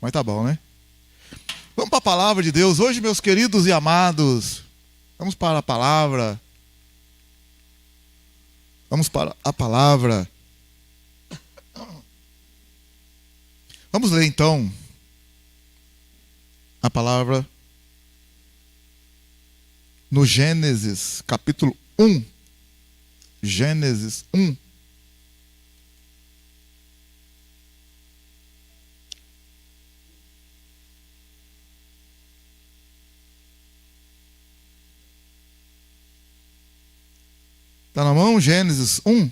Mas tá bom, né? Vamos para a palavra de Deus. Hoje, meus queridos e amados, vamos para a palavra. Vamos para a palavra. Vamos ler então a palavra no Gênesis, capítulo 1. Gênesis 1. Está na mão? Gênesis 1,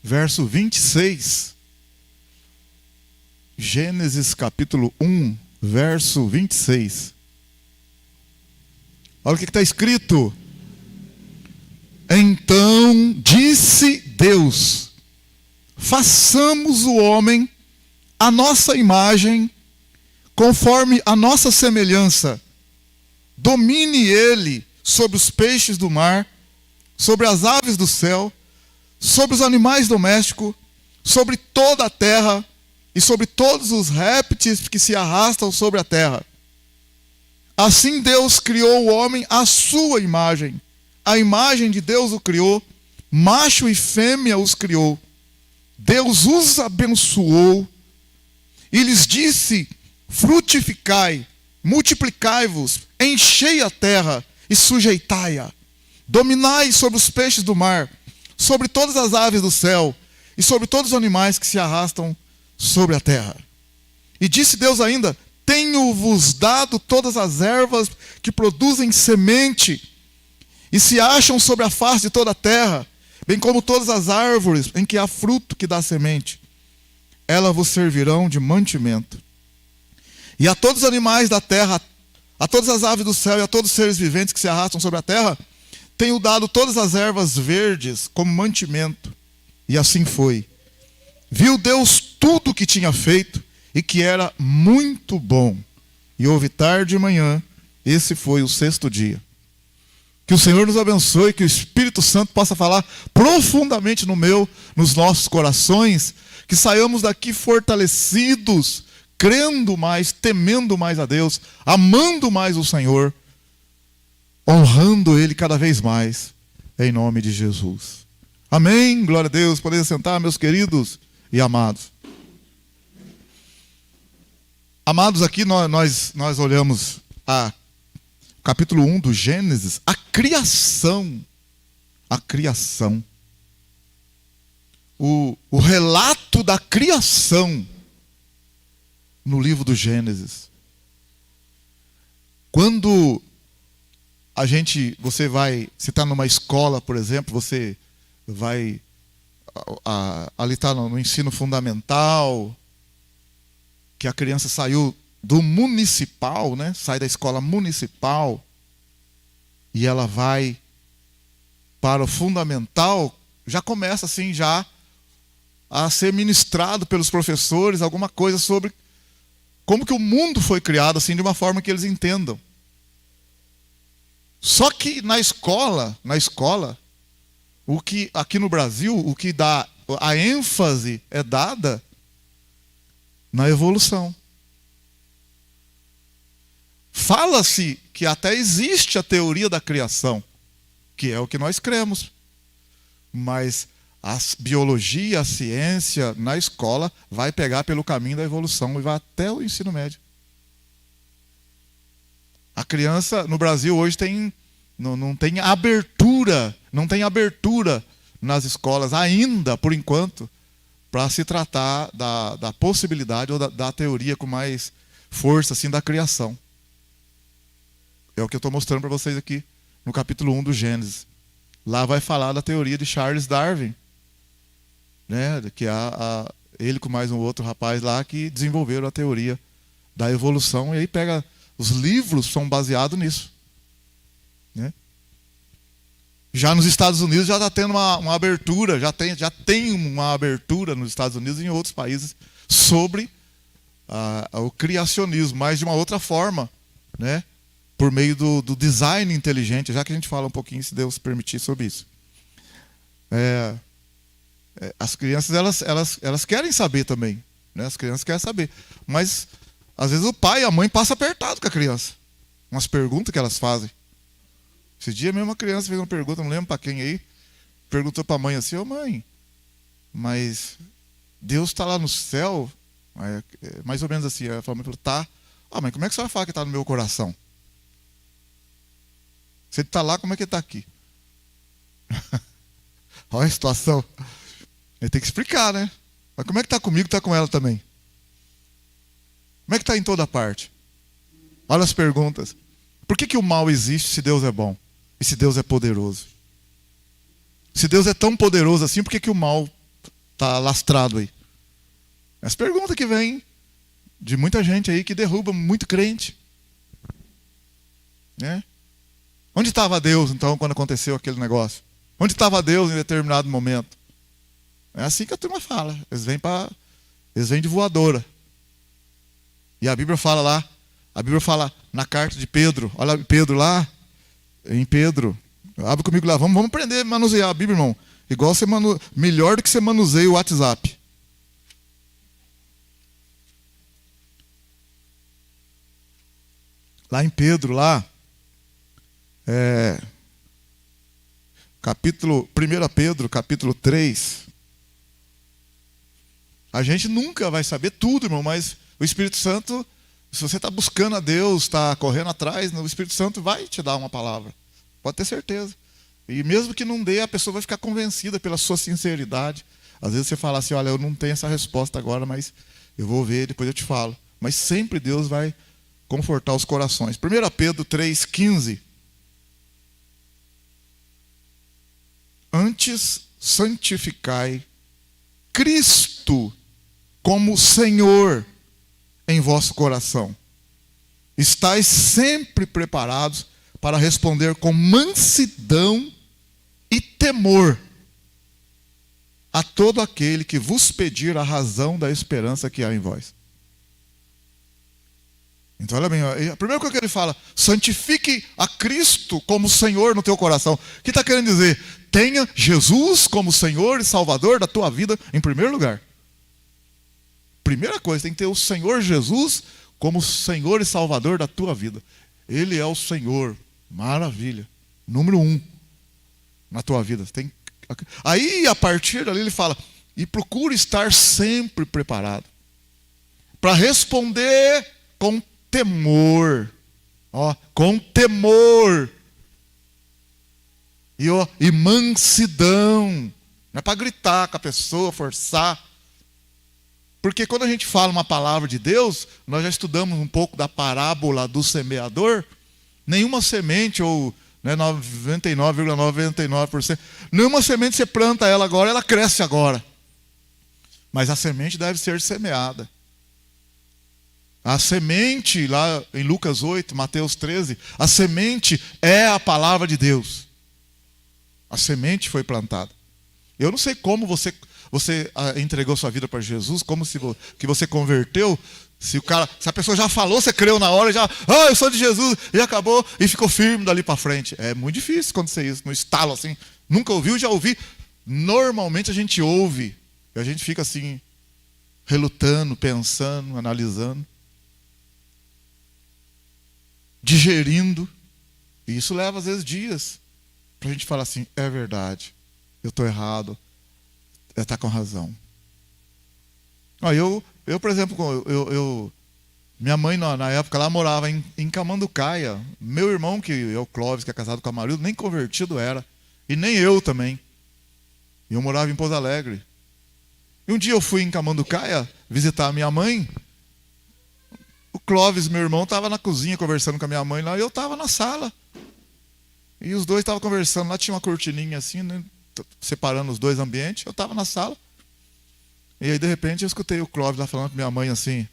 verso 26. Gênesis capítulo 1, verso 26. Olha o que está escrito. Então disse Deus: façamos o homem à nossa imagem, conforme a nossa semelhança. Domine ele sobre os peixes do mar, sobre as aves do céu, sobre os animais domésticos, sobre toda a terra e sobre todos os répteis que se arrastam sobre a terra. Assim Deus criou o homem à sua imagem. A imagem de Deus o criou, macho e fêmea os criou. Deus os abençoou e lhes disse: frutificai, multiplicai-vos, enchei a terra e sujeitai-a. Dominai sobre os peixes do mar, sobre todas as aves do céu e sobre todos os animais que se arrastam sobre a terra. E disse Deus ainda: tenho-vos dado todas as ervas que produzem semente e se acham sobre a face de toda a terra, bem como todas as árvores em que há fruto que dá semente. Elas vos servirão de mantimento. E a todos os animais da terra, a todas as aves do céu e a todos os seres viventes que se arrastam sobre a terra, tenho dado todas as ervas verdes como mantimento. E assim foi. Viu Deus tudo o que tinha feito e que era muito bom. E houve tarde e manhã. Esse foi o sexto dia. Que o Senhor nos abençoe, que o Espírito Santo possa falar profundamente nos nossos corações, que saiamos daqui fortalecidos, crendo mais, temendo mais a Deus, amando mais o Senhor, honrando Ele cada vez mais, em nome de Jesus. Amém? Glória a Deus. Podem sentar, meus queridos e amados. Amados, aqui nós olhamos a capítulo 1 do Gênesis, a criação. A criação. O relato da criação no livro do Gênesis. Quando você está numa escola, por exemplo, você vai ali está no ensino fundamental, que a criança saiu do municipal, né? Sai da escola municipal e ela vai para o fundamental, já começa assim já a ser ministrado pelos professores alguma coisa sobre como que o mundo foi criado assim de uma forma que eles entendam. Só que na escola, o que aqui no Brasil, o que dá a ênfase é dada na evolução. Fala-se que até existe a teoria da criação, que é o que nós cremos. Mas a biologia, a ciência, na escola, vai pegar pelo caminho da evolução e vai até o ensino médio. A criança no Brasil hoje não tem abertura nas escolas ainda, por enquanto, para se tratar da possibilidade ou da teoria com mais força assim, da criação. É o que eu estou mostrando para vocês aqui no capítulo 1 do Gênesis. Lá vai falar da teoria de Charles Darwin, né? Que ele com mais um outro rapaz lá que desenvolveram a teoria da evolução. E aí pega, os livros são baseados nisso, né? Já nos Estados Unidos já está tendo uma abertura, já tem uma abertura nos Estados Unidos e em outros países sobre o criacionismo, mas de uma outra forma, né? Por meio do design inteligente, já que a gente fala um pouquinho, se Deus permitir, sobre isso. As crianças elas querem saber também, né? As crianças querem saber. Mas, às vezes, o pai e a mãe passam apertado com a criança. Umas perguntas que elas fazem. Esse dia mesmo uma criança fez uma pergunta, não lembro para quem aí, perguntou para a mãe assim: ô mãe, mas Deus está lá no céu? Mais ou menos assim. A mãe falou: tá. Ah, mas como é que você vai falar que está no meu coração? Se ele está lá, como é que ele está aqui? Olha a situação. Ele tem que explicar, né? Mas como é que está comigo, está com ela também? Como é que está em toda parte? Olha as perguntas. Por que o mal existe se Deus é bom? E se Deus é poderoso? Se Deus é tão poderoso assim, por que o mal está lastrado aí? As perguntas que vêm de muita gente aí que derruba muito crente. Né? Onde estava Deus, então, quando aconteceu aquele negócio? Onde estava Deus em determinado momento? É assim que a turma fala. Eles vêm de voadora. E a Bíblia fala lá, na carta de Pedro, olha Pedro lá, em Pedro, abre comigo lá, vamos aprender a manusear a Bíblia, irmão. Igual melhor do que você manuseia o WhatsApp. Lá em Pedro, lá, 1 Pedro, capítulo 3. A gente nunca vai saber tudo, irmão, mas o Espírito Santo, se você está buscando a Deus, está correndo atrás, o Espírito Santo vai te dar uma palavra. Pode ter certeza. E mesmo que não dê, a pessoa vai ficar convencida pela sua sinceridade. Às vezes você fala assim: olha, eu não tenho essa resposta agora, mas eu vou ver, depois eu te falo. Mas sempre Deus vai confortar os corações. 1 Pedro 3,15. Antes santificai Cristo como Senhor em vosso coração. Estais sempre preparados para responder com mansidão e temor a todo aquele que vos pedir a razão da esperança que há em vós. Então, olha bem, a primeira coisa que ele fala: santifique a Cristo como Senhor no teu coração. O que está querendo dizer? Tenha Jesus como Senhor e Salvador da tua vida em primeiro lugar. Primeira coisa, tem que ter o Senhor Jesus como Senhor e Salvador da tua vida. Ele é o Senhor. Maravilha. Número 1 na tua vida. Aí, a partir dali, ele fala: e procure estar sempre preparado para responder com temor. Com temor. E mansidão. Não é para gritar com a pessoa, forçar. Porque quando a gente fala uma palavra de Deus, nós já estudamos um pouco da parábola do semeador. Nenhuma semente, ou 99,99%, nenhuma semente você planta ela agora, ela cresce agora. Mas a semente deve ser semeada. A semente, lá em Lucas 8, Mateus 13, a semente é a palavra de Deus. A semente foi plantada. Eu não sei como você entregou sua vida para Jesus, como que você converteu. Se a pessoa já falou, você creu na hora, eu sou de Jesus, e acabou, e ficou firme dali para frente. É muito difícil acontecer isso, no estalo assim. Nunca ouviu, já ouvi. Normalmente a gente ouve, e a gente fica assim, relutando, pensando, analisando, digerindo. E isso leva às vezes dias para a gente falar assim: é verdade, eu estou errado, está com razão. Eu, por exemplo, minha mãe na época lá morava em Camanducaia. Meu irmão, que é o Clóvis, que é casado com a Marilda, nem convertido era. E nem eu também. E eu morava em Pouso Alegre. E um dia eu fui em Camanducaia visitar a minha mãe. O Clóvis, meu irmão, estava na cozinha conversando com a minha mãe lá, e eu estava na sala. E os dois estavam conversando. Lá tinha uma cortininha assim, né, separando os dois ambientes. Eu estava na sala. E aí, de repente, eu escutei o Clóvis lá falando com minha mãe assim: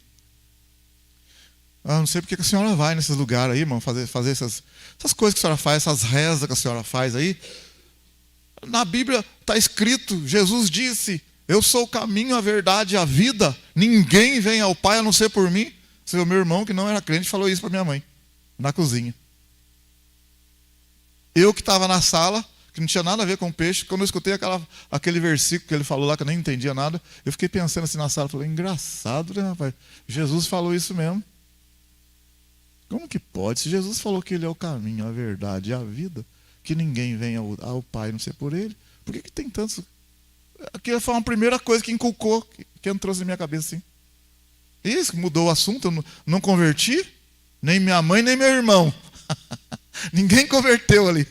não sei porque que a senhora vai nesses lugares aí, irmão, fazer essas coisas que a senhora faz, essas rezas que a senhora faz aí. Na Bíblia está escrito, Jesus disse: eu sou o caminho, a verdade e a vida. Ninguém vem ao Pai a não ser por mim. Seu meu irmão, que não era crente, falou isso para minha mãe, na cozinha. Eu que estava na sala, que não tinha nada a ver com peixe. Quando eu escutei aquele versículo que ele falou lá, que eu nem entendia nada, eu fiquei pensando assim na sala, falei, engraçado, né, rapaz? Jesus falou isso mesmo. Como que pode? Se Jesus falou que ele é o caminho, a verdade e a vida, que ninguém vem ao Pai não ser por ele, por que tem tantos... Aquilo foi uma primeira coisa que inculcou, que entrou na minha cabeça assim. Isso, mudou o assunto, eu não converti, nem minha mãe, nem meu irmão. Ninguém converteu ali,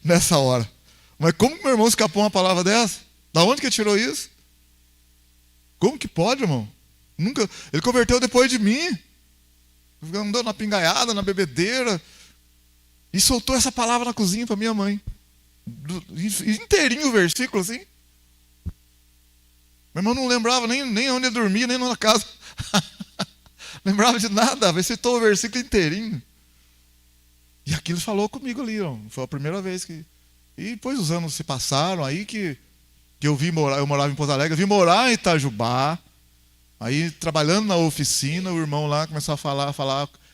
nessa hora. Mas como que meu irmão escapou uma palavra dessa? Da onde que ele tirou isso? Como que pode, irmão? Nunca. Ele converteu depois de mim. Andou na pingaiada, na bebedeira. E soltou essa palavra na cozinha para minha mãe. Inteirinho o versículo assim. Meu irmão não lembrava nem onde ele dormia, nem na casa. Lembrava de nada. Recitou o versículo inteirinho. E aquilo falou comigo ali. Ó. Foi a primeira vez que... E depois os anos se passaram. Aí que eu vim morar. Eu morava em Pouso Alegre. Eu vim morar em Itajubá. Aí trabalhando na oficina, o irmão lá começou a falar.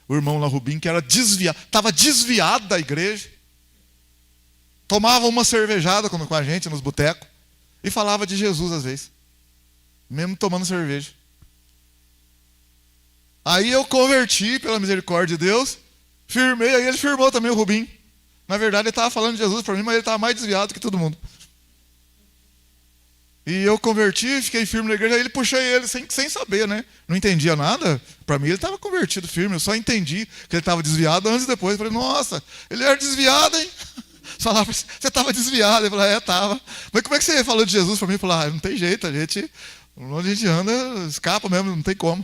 O irmão lá, Rubim, que era desviado. Estava desviado da igreja. Tomava uma cervejada com a gente nos botecos. E falava de Jesus às vezes. Mesmo tomando cerveja. Aí eu converti pela misericórdia de Deus. Firmei, aí ele firmou também o Rubim. Na verdade ele estava falando de Jesus para mim, mas ele estava mais desviado que todo mundo. E eu converti, fiquei firme na igreja, aí ele puxei ele sem saber, né? Não entendia nada. Para mim ele estava convertido firme, eu só entendi que ele estava desviado antes e depois. Eu falei, nossa, ele era desviado, hein? Falava, você estava desviado. Ele falou, estava. Mas como é que você falou de Jesus para mim? Eu falei, não tem jeito, onde a gente anda, escapa mesmo, não tem como.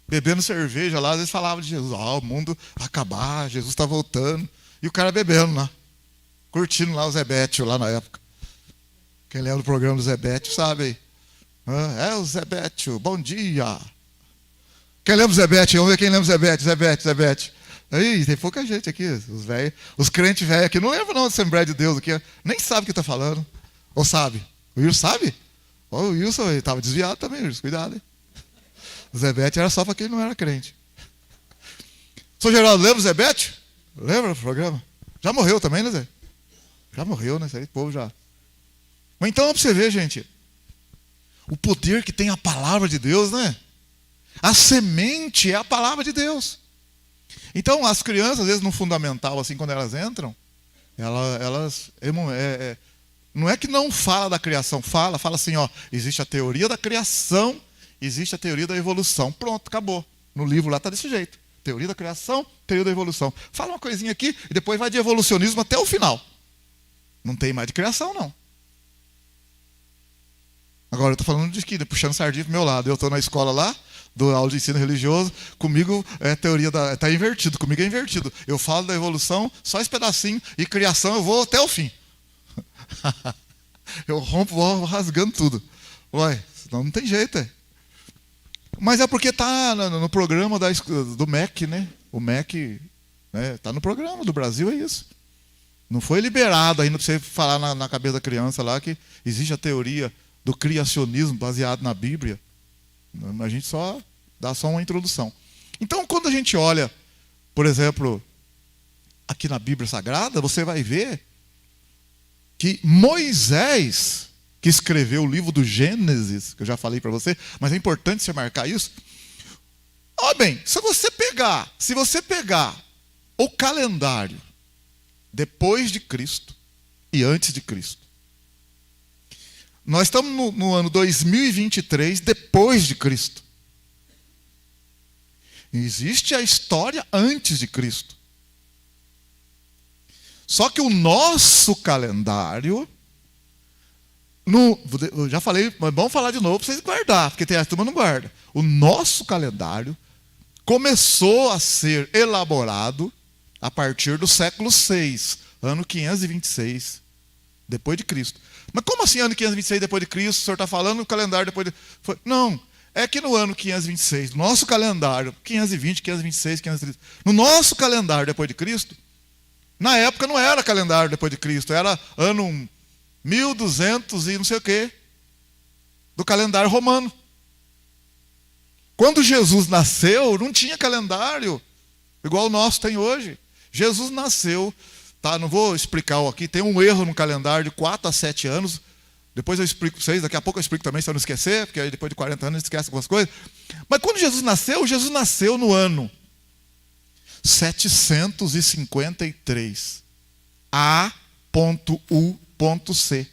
Bebendo cerveja lá, às vezes falava de Jesus. O mundo vai acabar, Jesus está voltando. E o cara bebendo lá, curtindo lá o Zebétio lá na época. Quem lembra do programa do Zebétio sabe aí. É o Zebétio, bom dia. Quem lembra do Zebétio? Vamos ver quem lembra do Zebétio. Aí, tem pouca gente aqui, os crentes velhos aqui. Não lembram não da Assembleia de Deus aqui. Nem sabe o que está falando. Ou sabe? O Wilson sabe? O Wilson estava desviado também, Wilson, cuidado, hein? O Zebétio era só para quem não era crente. Sr. Geraldo, lembra o Zebétio? Lembra do programa? Já morreu também, né, Zé? Já morreu, né? Esse aí, o povo já. Mas então, para você ver, gente, o poder que tem a palavra de Deus, né? A semente é a palavra de Deus. Então, as crianças, às vezes, no fundamental, assim, quando elas entram, elas não é que não fala da criação, fala assim, ó, existe a teoria da criação, existe a teoria da evolução. Pronto, acabou. No livro lá está desse jeito. Teoria da criação, teoria da evolução. Fala uma coisinha aqui e depois vai de evolucionismo até o final. Não tem mais de criação, não. Agora eu estou falando de que, puxando sardinha para o meu lado. Eu estou na escola lá, do aula de ensino religioso, comigo é teoria está invertido, comigo é invertido. Eu falo da evolução, só esse pedacinho, e criação eu vou até o fim. Eu rompo, vou rasgando tudo. Ué, senão não tem jeito, é. Mas é porque está no programa do MEC, né? O MEC está no programa do Brasil, é isso. Não foi liberado ainda para você falar na cabeça da criança lá que existe a teoria do criacionismo baseado na Bíblia. A gente só dá uma introdução. Então, quando a gente olha, por exemplo, aqui na Bíblia Sagrada, você vai ver que Moisés, que escreveu o livro do Gênesis, que eu já falei para você, mas é importante você marcar isso. Ó bem, se você pegar o calendário depois de Cristo e antes de Cristo, nós estamos no ano 2023 depois de Cristo. Existe a história antes de Cristo. Só que o nosso calendário, eu já falei, mas vamos falar de novo para vocês guardar, porque tem a turma não guarda. O nosso calendário começou a ser elaborado a partir do século VI, ano 526, depois de Cristo. Mas como assim ano 526 depois de Cristo? O senhor está falando o calendário depois de... Não, é que no ano 526, nosso calendário, 520, 526, 530, no nosso calendário depois de Cristo, na época não era calendário depois de Cristo, era ano 1200 e não sei o quê, do calendário romano. Quando Jesus nasceu, não tinha calendário igual o nosso tem hoje. Jesus nasceu Tá, não vou explicar aqui, tem um erro no calendário de 4 a 7 anos. Depois eu explico para vocês, daqui a pouco eu explico também, se eu não esquecer, porque aí depois de 40 anos a gente esquece algumas coisas. Mas quando Jesus nasceu no ano 753. A.U.C.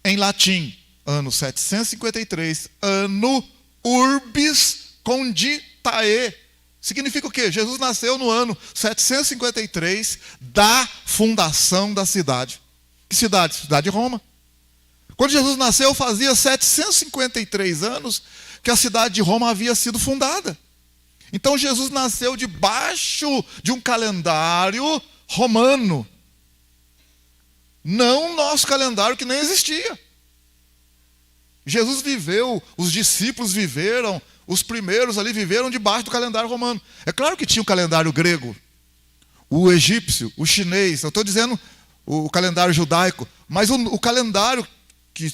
Em latim, ano 753, ano urbis conditae. Significa o quê? Jesus nasceu no ano 753 da fundação da cidade. Que cidade? Cidade de Roma. Quando Jesus nasceu, fazia 753 anos que a cidade de Roma havia sido fundada. Então Jesus nasceu debaixo de um calendário romano. Não o nosso calendário que nem existia. Jesus viveu, os discípulos viveram, os primeiros ali viveram debaixo do calendário romano. É claro que tinha o calendário grego, o egípcio, o chinês. Eu estou dizendo o calendário judaico, mas o calendário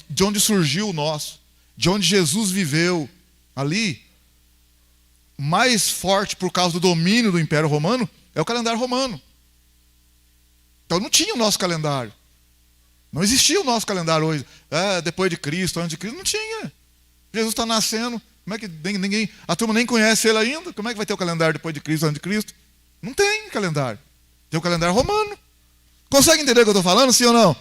de onde surgiu o nosso, de onde Jesus viveu ali, mais forte por causa do domínio do Império Romano, é o calendário romano. Então não tinha o nosso calendário. Não existia o nosso calendário hoje. Depois de Cristo, antes de Cristo, não tinha. Jesus está nascendo, como é que a turma nem conhece ele ainda? Como é que vai ter o calendário depois de Cristo, antes de Cristo? Não tem calendário. Tem o calendário romano. Consegue entender o que eu estou falando, sim ou não?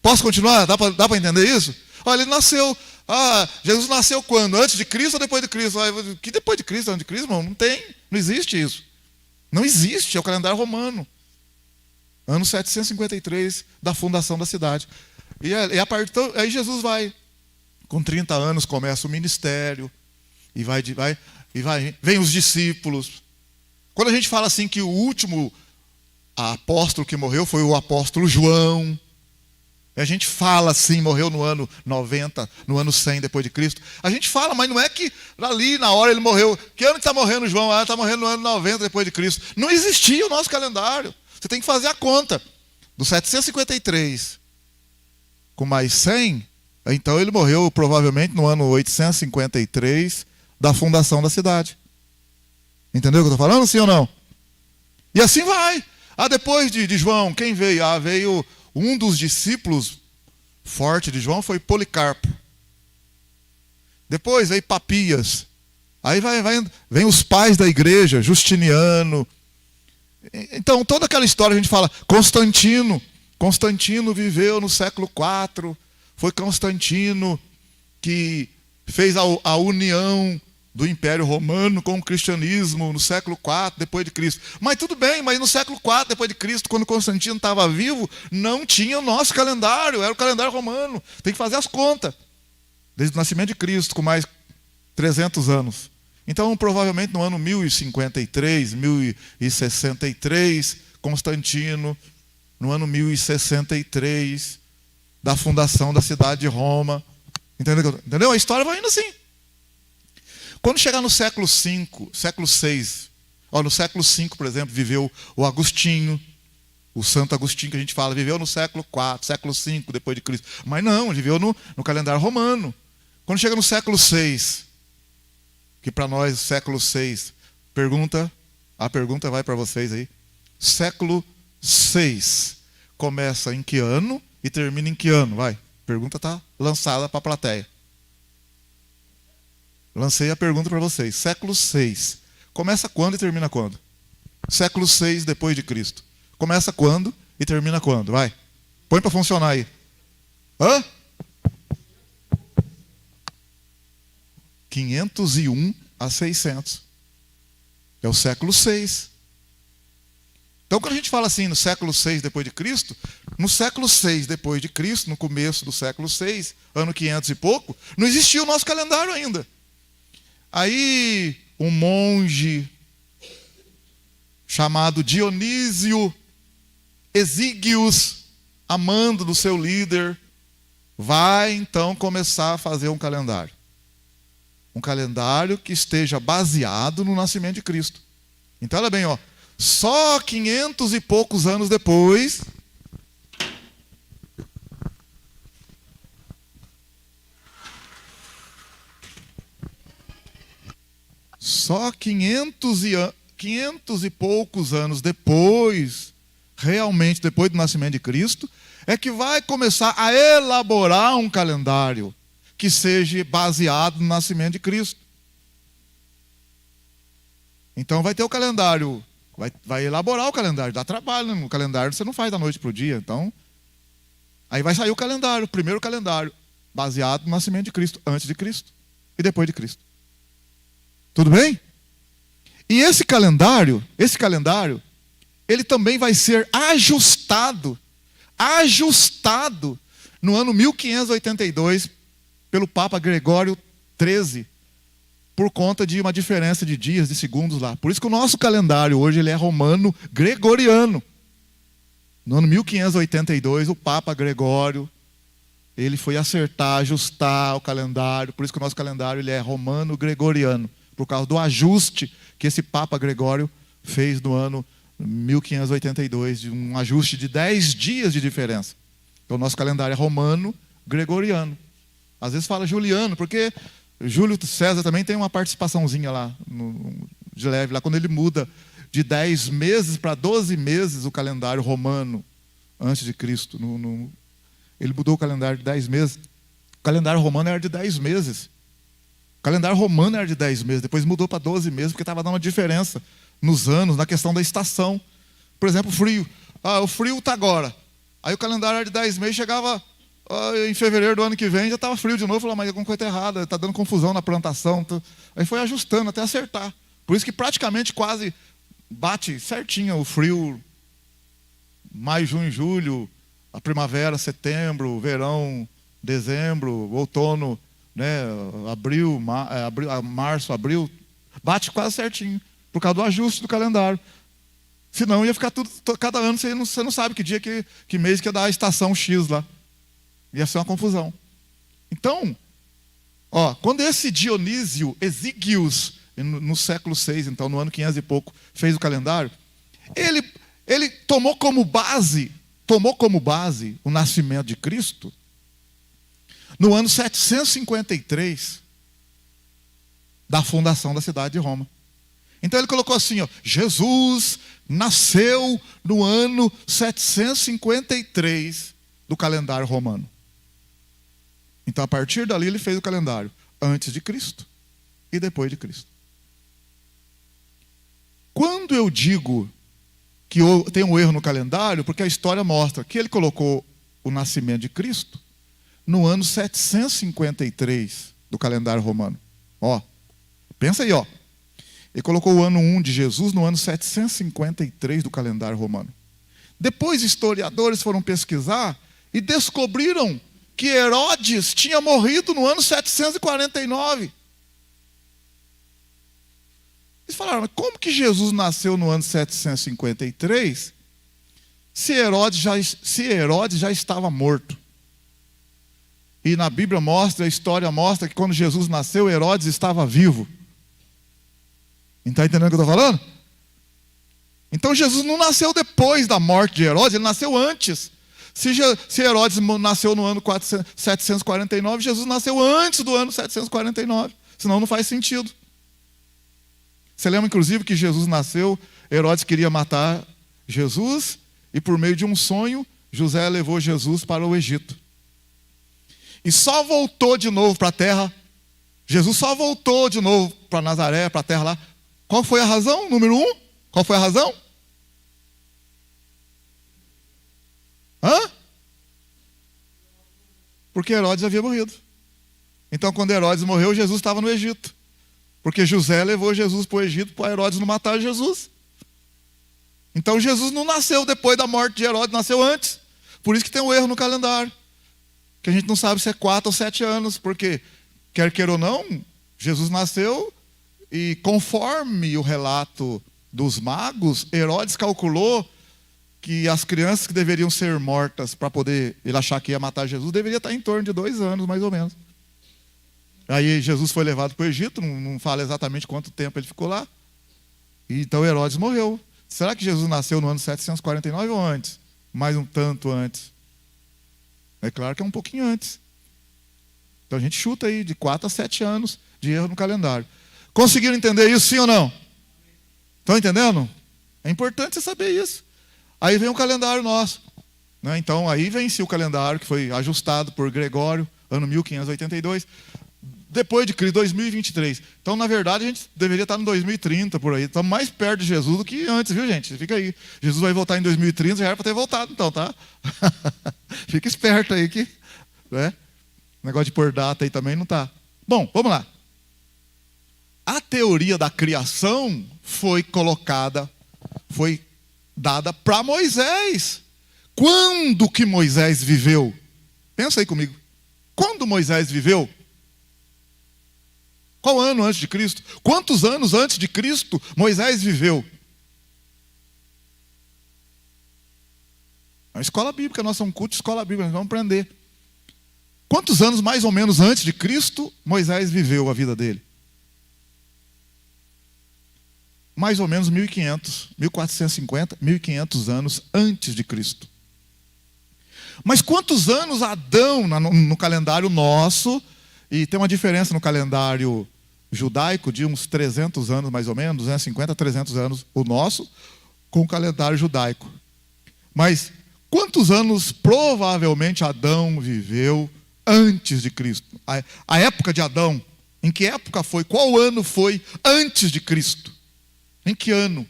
Posso continuar? Dá para entender isso? Olha, ele nasceu. Jesus nasceu quando? Antes de Cristo ou depois de Cristo? Que depois de Cristo, antes de Cristo, irmão? Não tem. Não existe isso. Não existe. É o calendário romano. Ano 753 da fundação da cidade. Aí Jesus vai. Com 30 anos começa o ministério. E vem os discípulos. Quando a gente fala assim que o último apóstolo que morreu foi o apóstolo João. A gente fala assim, morreu no ano 90, no ano 100 depois de Cristo. A gente fala, mas não é que ali na hora ele morreu. Que ano que está morrendo João? Está morrendo no ano 90 depois de Cristo. Não existia o nosso calendário. Você tem que fazer a conta. Do 753 com mais 100, então ele morreu provavelmente no ano 853 da fundação da cidade. Entendeu o que eu estou falando, sim ou não? E assim vai. Depois de João, quem veio? Veio um dos discípulos fortes de João, foi Policarpo. Depois veio Papias. Aí vem os pais da igreja, Justiniano. Então, toda aquela história a gente fala, Constantino. Constantino viveu no século IV. Foi Constantino que fez a união do Império Romano com o cristianismo no século IV depois de Cristo. Mas tudo bem, mas no século IV depois de Cristo, quando Constantino estava vivo, não tinha o nosso calendário, era o calendário romano. Tem que fazer as contas. Desde o nascimento de Cristo, com mais 300 anos. Então, provavelmente no ano 1053, 1063, Constantino, no ano 1063, da fundação da cidade de Roma. Entendeu? A história vai indo assim. Quando chegar no século V, século VI, no século V, por exemplo, viveu o Agostinho, o Santo Agostinho que a gente fala, viveu no século IV, século V depois de Cristo. Mas não, ele viveu no calendário romano. Quando chega no século VI, que para nós, século VI, a pergunta vai para vocês aí. Século VI começa em que ano e termina em que ano? Vai, a pergunta está lançada para a plateia. Lancei a pergunta para vocês. Século VI começa quando e termina quando? Século VI depois de Cristo. Começa quando e termina quando? Vai, põe para funcionar aí. 501 a 600. É o século VI. Então, quando a gente fala assim, no século VI depois de Cristo, no século VI depois de Cristo, no começo do século VI, ano 500 e pouco, não existia o nosso calendário ainda. Aí, um monge chamado Dionísio Exíguios, amando do seu líder, vai então começar a fazer um calendário. Um calendário que esteja baseado no nascimento de Cristo. Então, olha bem, só 500 e poucos anos depois, só 500 e poucos anos depois realmente depois do nascimento de Cristo, é que vai começar a elaborar um calendário que seja baseado no nascimento de Cristo. Então vai ter o calendário, vai elaborar o calendário, dá trabalho, né? O calendário você não faz da noite para o dia. Então, aí vai sair o calendário, o primeiro calendário, baseado no nascimento de Cristo, antes de Cristo e depois de Cristo. Tudo bem? E esse calendário, ele também vai ser ajustado no ano 1582 pelo Papa Gregório XIII, por conta de uma diferença de dias, de segundos lá. Por isso que o nosso calendário hoje ele é romano gregoriano. No ano 1582, o Papa Gregório, ele foi acertar, ajustar o calendário. Por isso que o nosso calendário ele é romano gregoriano, por causa do ajuste que esse Papa Gregório fez no ano 1582, de um ajuste de 10 dias de diferença. Então o nosso calendário é romano gregoriano. Às vezes fala juliano, porque Júlio César também tem uma participaçãozinha lá, de leve, lá quando ele muda de 10 meses para 12 meses o calendário romano, antes de Cristo. Ele mudou o calendário de 10 meses. O calendário romano era de 10 meses. O calendário romano era de 10 meses, depois mudou para 12 meses, porque estava dando uma diferença nos anos, na questão da estação. Por exemplo, o frio. O frio está agora. Aí o calendário era de 10 meses, chegava em fevereiro do ano que vem, já estava frio de novo. Falou, mas alguma coisa está errada, está dando confusão na plantação. Aí foi ajustando até acertar. Por isso que praticamente quase bate certinho o frio. Maio, junho, julho, a primavera, setembro, verão, dezembro, outono, né, abril, março, abril, bate quase certinho, por causa do ajuste do calendário. Senão ia ficar tudo, cada ano você não sabe que dia, que mês que ia dar a estação X lá. Ia ser uma confusão. Então, quando esse Dionísio Exíguios, no século VI, então no ano 500 e pouco, fez o calendário, ele tomou como base o nascimento de Cristo no ano 753 da fundação da cidade de Roma. Então ele colocou assim, Jesus nasceu no ano 753 do calendário romano. Então a partir dali ele fez o calendário antes de Cristo e depois de Cristo. Quando eu digo que tem um erro no calendário, porque a história mostra que ele colocou o nascimento de Cristo no ano 753 do calendário romano. Pensa aí, Ele colocou o ano 1 de Jesus no ano 753 do calendário romano. Depois historiadores foram pesquisar e descobriram que Herodes tinha morrido no ano 749. Eles falaram, mas como que Jesus nasceu no ano 753 se Herodes já estava morto? E na Bíblia a história mostra que quando Jesus nasceu, Herodes estava vivo. Está entendendo o que eu estou falando? Então Jesus não nasceu depois da morte de Herodes, ele nasceu antes. Se Herodes nasceu no ano 749, Jesus nasceu antes do ano 749. Senão não faz sentido. Você lembra, inclusive, que Jesus nasceu, Herodes queria matar Jesus, e por meio de um sonho, José levou Jesus para o Egito. E só voltou de novo para a terra, Jesus só voltou de novo para Nazaré, para a terra lá. Qual foi a razão? Número 1, qual foi a razão? Porque Herodes havia morrido. Então, quando Herodes morreu, Jesus estava no Egito. Porque José levou Jesus para o Egito para Herodes não matar Jesus. Então, Jesus não nasceu depois da morte de Herodes, nasceu antes. Por isso que tem um erro no calendário. Que a gente não sabe se é 4 ou 7 anos. Porque, quer queira ou não, Jesus nasceu e conforme o relato dos magos, Herodes calculou que as crianças que deveriam ser mortas para poder ele achar que ia matar Jesus, deveria estar em torno de 2 anos, mais ou menos. Aí Jesus foi levado para o Egito, não fala exatamente quanto tempo ele ficou lá. E então Herodes morreu. Será que Jesus nasceu no ano 749 ou antes? Mais um tanto antes. É claro que é um pouquinho antes. Então a gente chuta aí de 4 a 7 anos de erro no calendário. Conseguiram entender isso, sim ou não? Estão entendendo? É importante você saber isso. Aí vem o calendário nosso, né? Então aí vence o calendário que foi ajustado por Gregório, ano 1582, depois de Cristo, 2023. Então, na verdade, a gente deveria estar no 2030 por aí. Estamos mais perto de Jesus do que antes, viu, gente? Fica aí. Jesus vai voltar em 2030, já era para ter voltado, então, tá? Fica esperto aí que, né? Negócio de pôr data aí também não tá. Bom, vamos lá. A teoria da criação foi dada para Moisés. Quando que Moisés viveu? Pensa aí comigo. Quando Moisés viveu? Qual ano antes de Cristo? Quantos anos antes de Cristo Moisés viveu? É uma escola bíblica, nós somos um culto de escola bíblica, nós vamos aprender. Quantos anos mais ou menos antes de Cristo Moisés viveu a vida dele? Mais ou menos 1500, 1450, 1500 anos antes de Cristo. Mas quantos anos Adão, no calendário nosso, e tem uma diferença no calendário judaico de uns 300 anos mais ou menos, 250, 300 anos o nosso, com o calendário judaico. Mas quantos anos provavelmente Adão viveu antes de Cristo? A época de Adão, em que época foi? Qual ano foi antes de Cristo? Em que ano?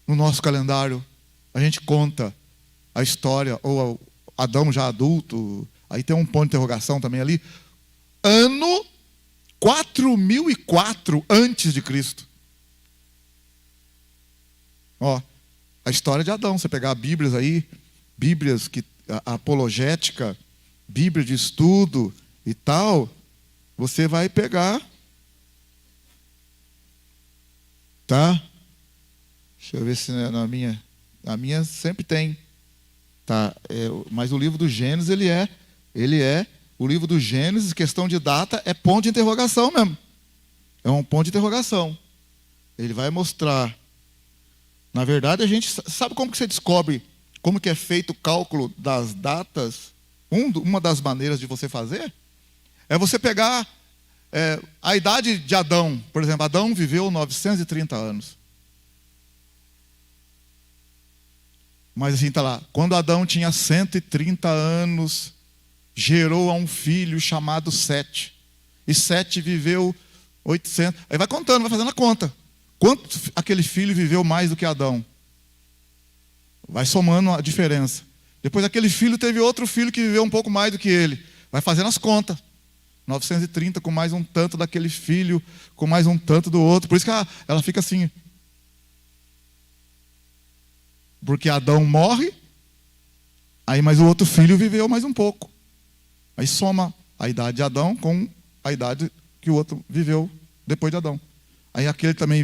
No nosso calendário, a gente conta a história, ou Adão já adulto, aí tem um ponto de interrogação também ali. Ano 4004 antes de Cristo. Ó, a história de Adão, você pegar Bíblias aí, Bíblias que a apologética, Bíblia de estudo e tal, você vai pegar, tá? Deixa eu ver se na minha sempre tem, tá? Mas o livro do Gênesis ele é o livro do Gênesis, questão de data, é ponto de interrogação mesmo. É um ponto de interrogação. Ele vai mostrar. Na verdade, a gente sabe como que você descobre como que é feito o cálculo das datas? Uma das maneiras de você fazer é você pegar a idade de Adão. Por exemplo, Adão viveu 930 anos. Mas assim, está lá. Quando Adão tinha 130 anos, gerou a um filho chamado Sete. E Sete viveu 800. Aí vai contando, vai fazendo a conta. Quanto aquele filho viveu mais do que Adão? Vai somando a diferença. Depois aquele filho teve outro filho que viveu um pouco mais do que ele. Vai fazendo as contas. 930 com mais um tanto daquele filho, com mais um tanto do outro. Por isso que ela fica assim. Porque Adão morre, aí mais o outro filho viveu mais um pouco. Aí soma a idade de Adão com a idade que o outro viveu depois de Adão. Aí aquele também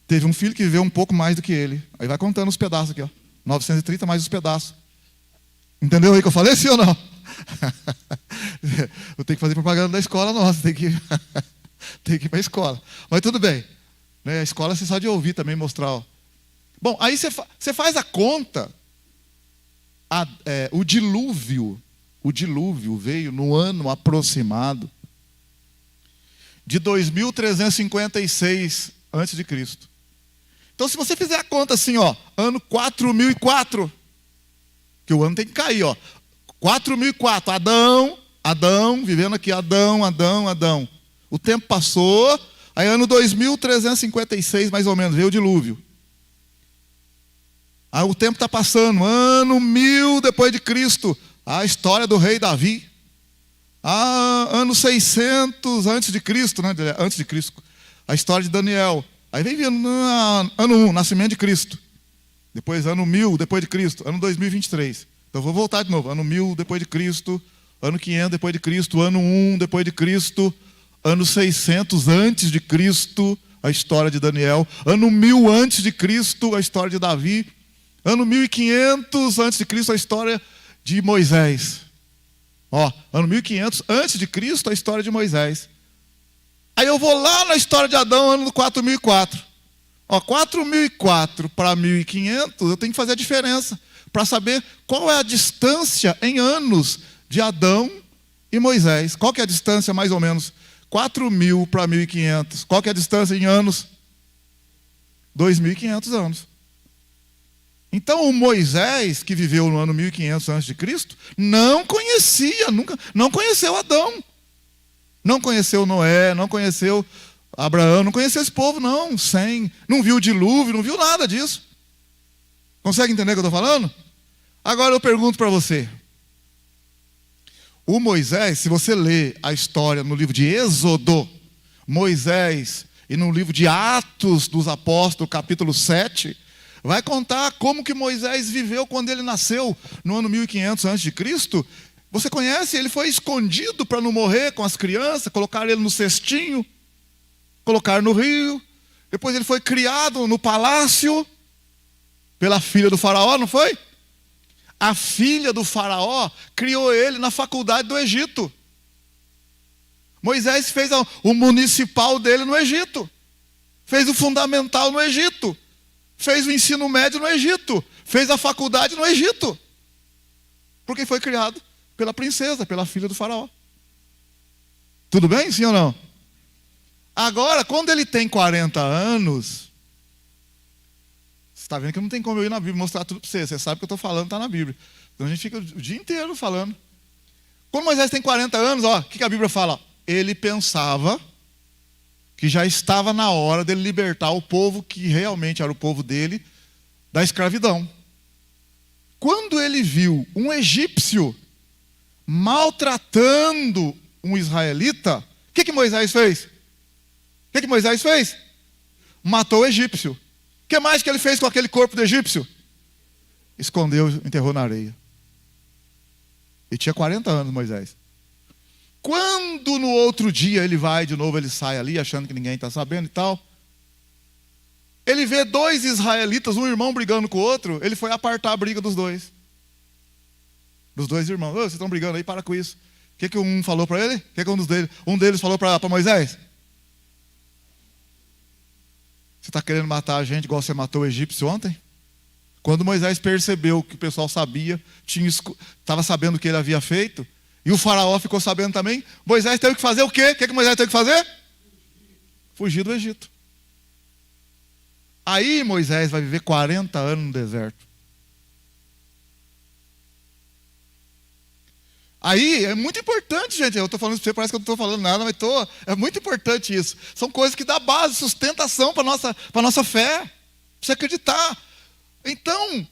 teve um filho que viveu um pouco mais do que ele. Aí vai contando os pedaços aqui, ó. 930 mais os pedaços. Entendeu aí que eu falei, sim ou não? Eu tenho que fazer propaganda da escola nossa, tem que ir para a escola. Mas tudo bem. Né? A escola você só de ouvir também mostrar. Ó. Bom, aí você faz a conta. O dilúvio veio no ano aproximado de 2356 a.C. Então, se você fizer a conta assim, ó, ano 4004, que o ano tem que cair, ó, 4004, Adão, vivendo aqui, Adão. O tempo passou, aí ano 2356, mais ou menos, veio o dilúvio. Aí o tempo está passando, ano 1000 depois de Cristo, a história do rei Davi. Ano 600 antes de Cristo, né? Antes de Cristo, a história de Daniel. Aí vem vindo ano 1, nascimento de Cristo. Depois ano 1000 depois de Cristo, ano 2023. Então vou voltar de novo, ano 1000 depois de Cristo, ano 500 depois de Cristo, ano 1 depois de Cristo, ano 600 antes de Cristo, a história de Daniel, ano 1000 antes de Cristo, a história de Davi, ano 1500 antes de Cristo, a história de Moisés. Ó, ano 1500 antes de Cristo, a história de Moisés. Aí eu vou lá na história de Adão, ano 4004. Ó, 4004 para 1500, eu tenho que fazer a diferença para saber qual é a distância em anos de Adão e Moisés. Qual que é a distância mais ou menos? 4000 para 1500. Qual que é a distância em anos? 2500 anos. Então o Moisés, que viveu no ano 1500 a.C., não conhecia, não conheceu Adão. Não conheceu Noé, não conheceu Abraão, não conheceu esse povo, não. Não viu o dilúvio, não viu nada disso. Consegue entender o que eu estou falando? Agora eu pergunto para você. O Moisés, se você ler a história no livro de Êxodo, Moisés, e no livro de Atos dos Apóstolos, capítulo 7, vai contar como que Moisés viveu quando ele nasceu no ano 1500 a.C. Você conhece? Ele foi escondido para não morrer com as crianças, colocaram ele no cestinho, colocaram no rio. Depois ele foi criado no palácio pela filha do faraó, não foi? A filha do faraó criou ele na faculdade do Egito. Moisés fez o municipal dele no Egito. Fez o fundamental no Egito. Fez o ensino médio no Egito. Fez a faculdade no Egito. Porque foi criado pela princesa, pela filha do faraó. Tudo bem, sim ou não? Agora, quando ele tem 40 anos... Você está vendo que não tem como eu ir na Bíblia mostrar tudo para você. Você sabe que eu estou falando, está na Bíblia. Então a gente fica o dia inteiro falando. Quando Moisés tem 40 anos, o que a Bíblia fala? Ele pensava que já estava na hora dele libertar o povo, que realmente era o povo dele, da escravidão. Quando ele viu um egípcio maltratando um israelita, o que Moisés fez? O que Moisés fez? Matou o egípcio. O que mais que ele fez com aquele corpo do egípcio? Escondeu, enterrou na areia. E tinha 40 anos, Moisés. Quando no outro dia ele vai de novo, ele sai ali, achando que ninguém está sabendo e tal. Ele vê dois israelitas, um irmão brigando com o outro, ele foi apartar a briga dos dois. Dos dois irmãos. Ô, vocês estão brigando aí, para com isso. O que um falou para ele? O que um deles falou para Moisés? Você está querendo matar a gente igual você matou o egípcio ontem? Quando Moisés percebeu que o pessoal sabia, estava sabendo o que ele havia feito, e o faraó ficou sabendo também, Moisés teve que fazer o quê? O que Moisés teve que fazer? Fugir do Egito. Aí Moisés vai viver 40 anos no deserto. Aí é muito importante, gente. Eu estou falando para você, parece que eu não estou falando nada, mas é muito importante isso. São coisas que dão base, sustentação para a nossa fé. Para você acreditar. Então,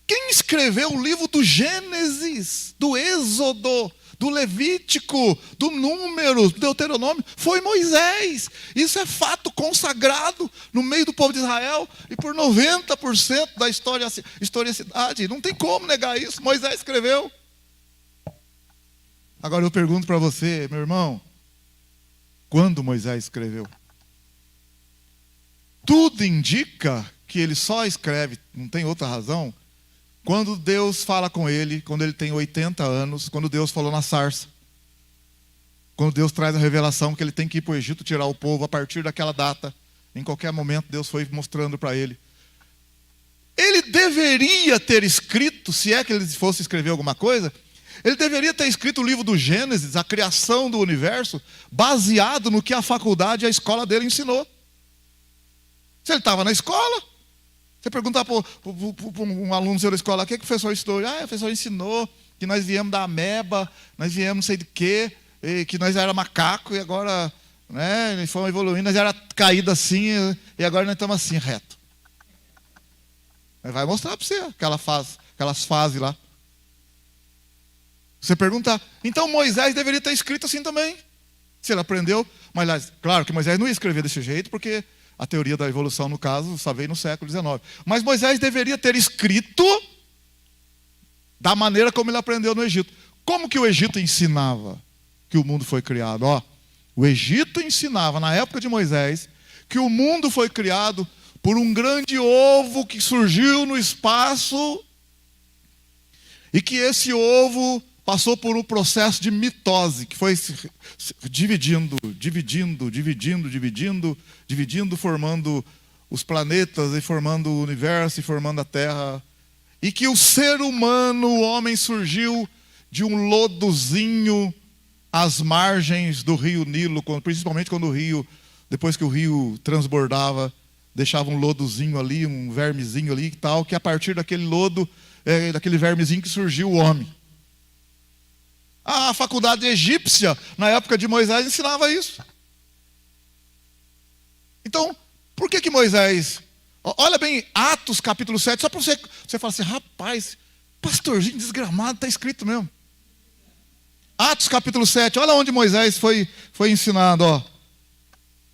quem escreveu o livro do Gênesis, do Êxodo, do Levítico, do Números, do Deuteronômio, foi Moisés. Isso é fato consagrado no meio do povo de Israel e por 90% da historicidade. Não tem como negar isso. Moisés escreveu. Agora eu pergunto para você, meu irmão, quando Moisés escreveu? Tudo indica que ele só escreve, não tem outra razão, quando Deus fala com ele, quando ele tem 80 anos, quando Deus falou na sarça. Quando Deus traz a revelação que ele tem que ir para o Egito tirar o povo a partir daquela data. Em qualquer momento Deus foi mostrando para ele. Ele deveria ter escrito, se é que ele fosse escrever alguma coisa, ele deveria ter escrito o livro do Gênesis, a criação do universo, baseado no que a faculdade e a escola dele ensinou. Se ele estava na escola, você perguntar para um aluno seu da escola, o que o professor ensinou? O professor ensinou que nós viemos da ameba, nós viemos não sei de quê, que nós era macaco e agora, né, nós fomos evoluindo, nós era caído assim e agora nós estamos assim, reto. Ele vai mostrar para você aquelas fases lá. Você perguntar, então Moisés deveria ter escrito assim também. Se ele aprendeu, mas claro que Moisés não ia escrever desse jeito, porque a teoria da evolução, no caso, só veio no século XIX. Mas Moisés deveria ter escrito da maneira como ele aprendeu no Egito. Como que o Egito ensinava que o mundo foi criado? O Egito ensinava, na época de Moisés, que o mundo foi criado por um grande ovo que surgiu no espaço e que esse ovo passou por um processo de mitose, que foi se dividindo, formando os planetas, e formando o universo, e formando a Terra. E que o ser humano, o homem, surgiu de um lodozinho às margens do rio Nilo, principalmente quando depois que o rio transbordava, deixava um lodozinho ali, um vermezinho ali e tal, que a partir daquele lodo, daquele vermezinho que surgiu o homem. A faculdade egípcia, na época de Moisés, ensinava isso. Então, por que Moisés... Olha bem, Atos capítulo 7, só para você falar assim, rapaz, pastorzinho desgramado, está escrito mesmo. Atos capítulo 7, olha onde Moisés foi ensinado, ó.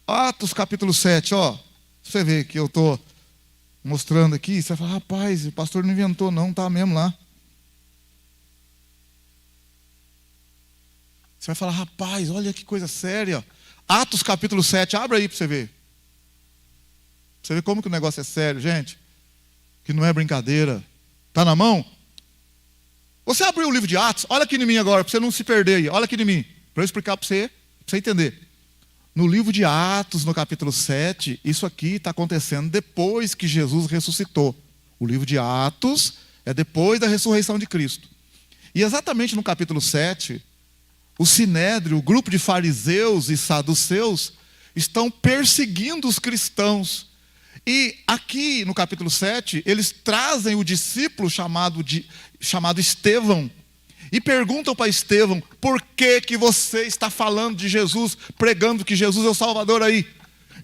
Atos capítulo 7, ó. Você vê que eu estou mostrando aqui, você vai falar, rapaz, o pastor não inventou não, está mesmo lá. Você vai falar, rapaz, olha que coisa séria. Atos capítulo 7, abre aí para você ver. Você vê como que o negócio é sério, gente. Que não é brincadeira. Está na mão? Você abriu o livro de Atos, olha aqui em mim agora, para você não se perder aí. Olha aqui em mim, para eu explicar para você entender. No livro de Atos, no capítulo 7, isso aqui está acontecendo depois que Jesus ressuscitou. O livro de Atos é depois da ressurreição de Cristo. E exatamente no capítulo 7, o Sinédrio, o grupo de fariseus e saduceus, estão perseguindo os cristãos. E aqui no capítulo 7, eles trazem o discípulo chamado Estevão e perguntam para Estevão, por que você está falando de Jesus, pregando que Jesus é o Salvador aí?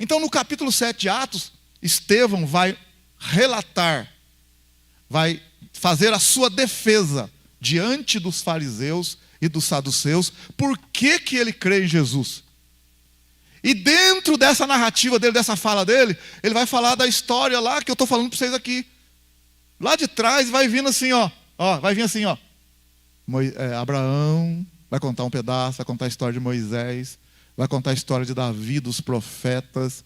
Então no capítulo 7 de Atos, Estevão vai relatar, vai fazer a sua defesa diante dos fariseus e dos saduceus, por que ele crê em Jesus. E dentro dessa narrativa dele, dessa fala dele, ele vai falar da história lá que eu estou falando para vocês aqui. Lá de trás vai vindo assim, ó. Vai vir assim, ó. Abraão vai contar um pedaço, vai contar a história de Moisés, vai contar a história de Davi, dos profetas.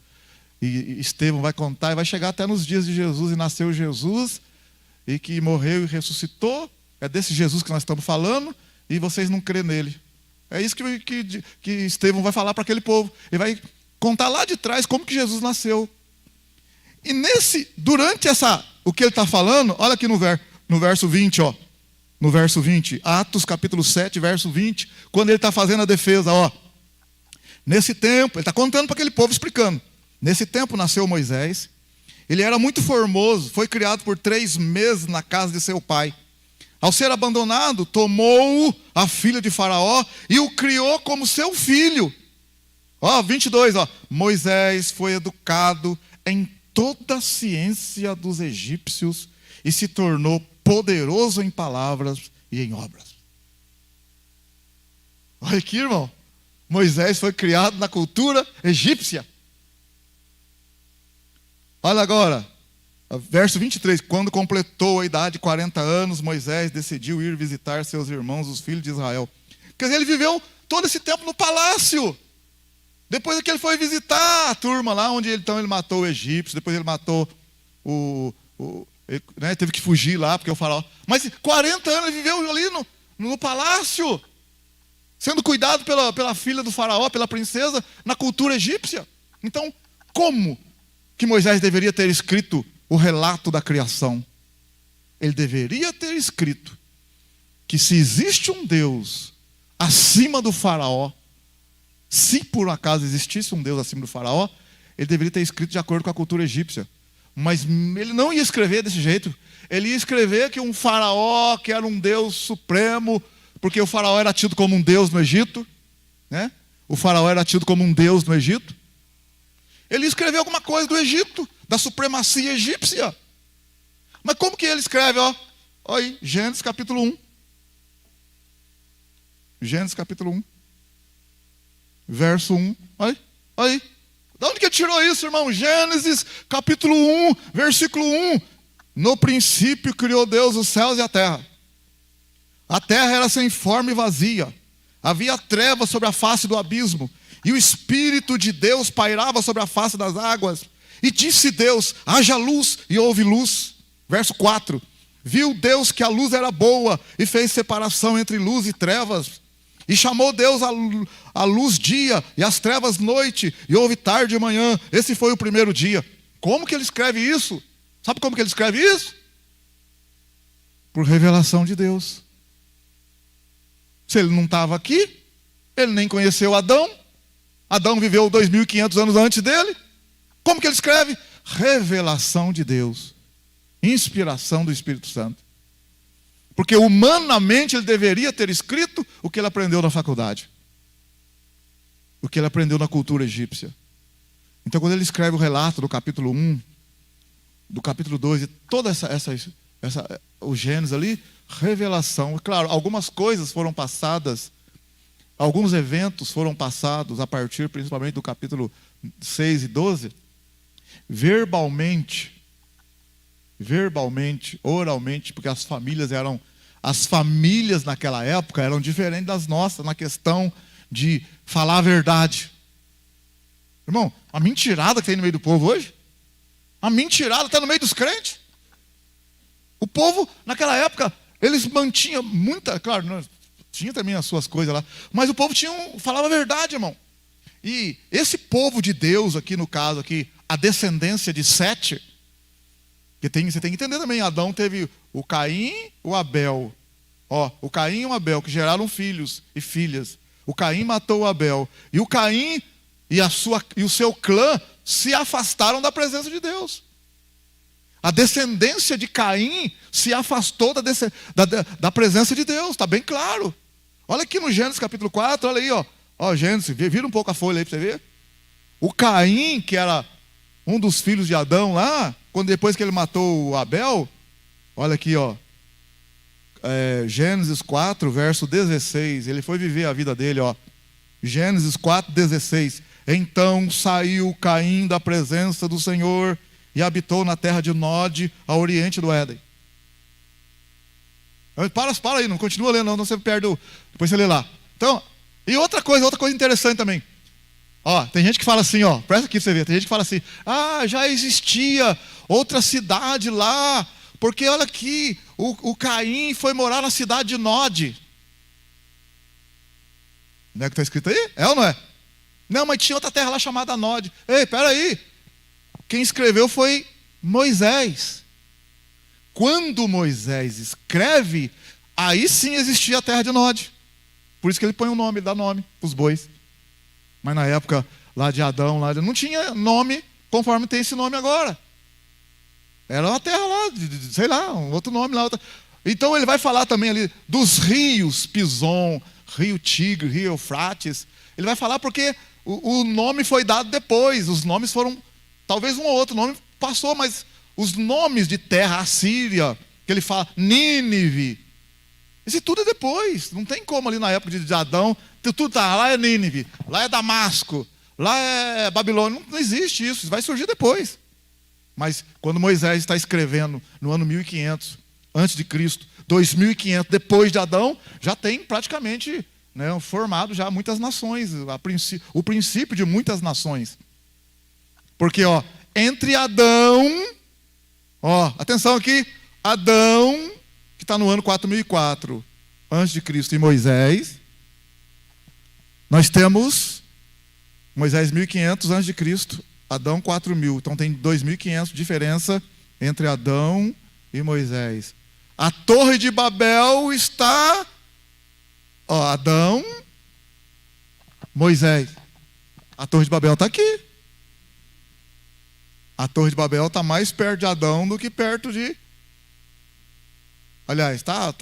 E Estevão vai contar e vai chegar até nos dias de Jesus, e nasceu Jesus, e que morreu e ressuscitou. É desse Jesus que nós estamos falando, e vocês não crêem nele. É isso que Estevão vai falar para aquele povo. Ele vai contar lá de trás como que Jesus nasceu. E durante o que ele está falando, olha aqui no verso 20, ó. No verso 20, Atos capítulo 7, verso 20, quando ele está fazendo a defesa, ó. Nesse tempo, ele está contando para aquele povo, explicando. Nesse tempo nasceu Moisés. Ele era muito formoso, foi criado por 3 meses na casa de seu pai. Ao ser abandonado, tomou a filha de Faraó e o criou como seu filho. 22, Moisés foi educado em toda a ciência dos egípcios e se tornou poderoso em palavras e em obras. Olha aqui, irmão. Moisés foi criado na cultura egípcia. Olha agora. Verso 23, quando completou a idade de 40 anos, Moisés decidiu ir visitar seus irmãos, os filhos de Israel. Quer dizer, ele viveu todo esse tempo no palácio. Depois é que ele foi visitar a turma lá, onde ele matou o egípcio, depois ele matou ele teve que fugir lá, porque o faraó... Mas 40 anos ele viveu ali no palácio, sendo cuidado pela filha do faraó, pela princesa, na cultura egípcia. Então, como que Moisés deveria ter escrito o relato da criação? Ele deveria ter escrito que se existe um Deus acima do faraó, se por acaso existisse um Deus acima do faraó, ele deveria ter escrito de acordo com a cultura egípcia. Mas ele não ia escrever desse jeito. Ele ia escrever que um faraó, que era um Deus supremo, porque o faraó era tido como um Deus no Egito, né? O faraó era tido como um Deus no Egito. Ele ia escrever alguma coisa do Egito, da supremacia egípcia. Mas como que ele escreve? Olha aí, Gênesis capítulo 1. Gênesis capítulo 1. Verso 1. Olha aí. De onde que ele tirou isso, irmão? Gênesis capítulo 1, versículo 1. No princípio criou Deus os céus e a terra. A terra era sem forma e vazia. Havia trevas sobre a face do abismo. E o Espírito de Deus pairava sobre a face das águas. E disse Deus, haja luz, e houve luz. Verso 4. Viu Deus que a luz era boa, e fez separação entre luz e trevas. E chamou Deus a luz dia, e as trevas noite, e houve tarde e manhã. Esse foi o primeiro dia. Como que ele escreve isso? Sabe como que ele escreve isso? Por revelação de Deus. Se ele não estava aqui, ele nem conheceu Adão. Adão viveu 2.500 anos antes dele. Como que ele escreve? revelação de Deus, inspiração do Espírito Santo. Porque humanamente ele deveria ter escrito o que ele aprendeu na faculdade, o que ele aprendeu na cultura egípcia. Então, quando ele escreve o relato do capítulo 1, do capítulo 2, e toda o Gênesis ali, revelação. Claro, algumas coisas foram passadas, alguns eventos foram passados a partir principalmente do capítulo 6 e 12, verbalmente, oralmente, porque as famílias naquela época eram diferentes das nossas na questão de falar a verdade. Irmão, a mentirada que tem no meio do povo hoje, a mentirada está no meio dos crentes. O povo, naquela época, eles mantinham muita, claro, tinha também as suas coisas lá, mas o povo falava a verdade, irmão. E esse povo de Deus aqui, no caso aqui, a descendência de Sete, você tem que entender também, Adão teve o Caim e o Abel. O Caim e o Abel, que geraram filhos e filhas. O Caim matou o Abel. E o Caim e o seu clã se afastaram da presença de Deus. A descendência de Caim se afastou da presença de Deus, está bem claro. Olha aqui no Gênesis capítulo 4, olha aí, Gênesis, vira um pouco a folha aí para você ver. O Caim, que era um dos filhos de Adão lá, depois que ele matou o Abel, olha aqui, Gênesis 4, verso 16, ele foi viver a vida dele, Gênesis 4, 16. Então saiu Caim da presença do Senhor e habitou na terra de Nod, a oriente do Éden. Para aí, não continua lendo, não você perde depois você lê lá. Então, e outra coisa interessante também. Tem gente que fala assim, presta aqui pra você ver, tem gente que fala assim, já existia outra cidade lá, porque olha aqui, o Caim foi morar na cidade de Nod. Não é que está escrito aí? É ou não é? Não, mas tinha outra terra lá chamada Nod. Ei, peraí. Quem escreveu foi Moisés. Quando Moisés escreve, aí sim existia a terra de Nod. Por isso que ele põe o nome, dá nome para os bois. Mas na época lá de Adão, não tinha nome conforme tem esse nome agora. Era uma terra lá, sei lá, um outro nome lá. Então ele vai falar também ali dos rios Pison, Rio Tigre, Rio Eufrates. Ele vai falar porque o nome foi dado depois. Os nomes foram, talvez um ou outro nome passou, mas os nomes de terra, Assíria, que ele fala, Nínive, isso tudo é depois. Não tem como ali na época de Adão, tudo tá, lá é Nínive, lá é Damasco, lá é Babilônia. Não existe isso vai surgir depois. Mas quando Moisés está escrevendo no ano 1500 antes de Cristo, 2500 depois de Adão, já tem praticamente formado já muitas nações, o princípio de muitas nações. Porque entre Adão, atenção aqui, Adão, que está no ano 4004 antes de Cristo, e Moisés, nós temos Moisés 1500 antes de Cristo, Adão 4000. Então tem 2500 de diferença entre Adão e Moisés. A Torre de Babel está Adão, Moisés. A Torre de Babel está aqui. A Torre de Babel está mais perto de Adão do que perto de... Aliás, está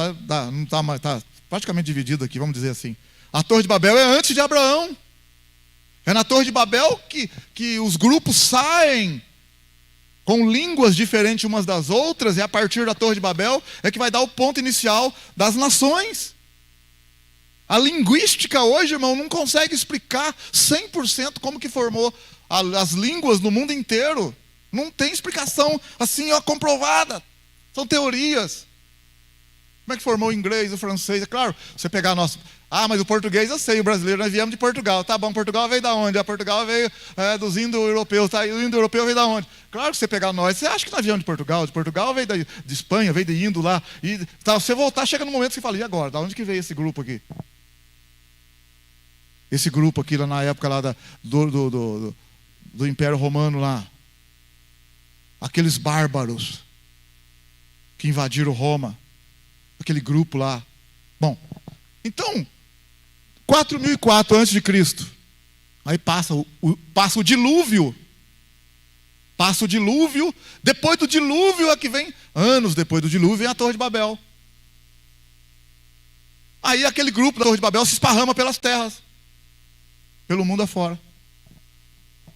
praticamente dividido aqui, vamos dizer assim. A Torre de Babel é antes de Abraão. É na Torre de Babel que os grupos saem com línguas diferentes umas das outras, e a partir da Torre de Babel é que vai dar o ponto inicial das nações. A linguística hoje, irmão, não consegue explicar 100% como que formou as línguas no mundo inteiro. Não tem explicação assim, comprovada. São teorias. Como é que formou o inglês, o francês? É claro, você pegar nosso... mas o português eu sei, o brasileiro, nós viemos de Portugal. Tá bom, Portugal veio da onde? Portugal veio dos indo-europeus, tá? E o indo-europeu veio da onde? Claro que você pegar nós, você acha que nós viemos de Portugal? De Portugal veio de Espanha, veio de Indo lá. E você voltar, chega no momento que você fala, e agora? Da onde que veio esse grupo aqui? Esse grupo aqui, lá na época lá do Império Romano lá. Aqueles bárbaros que invadiram Roma. Aquele grupo lá. Bom, então, 4004 antes de Cristo. Aí passa o dilúvio. Passa o dilúvio, depois do dilúvio é que vem, anos depois do dilúvio, vem a Torre de Babel. Aí aquele grupo da Torre de Babel se esparrama pelas terras, pelo mundo afora.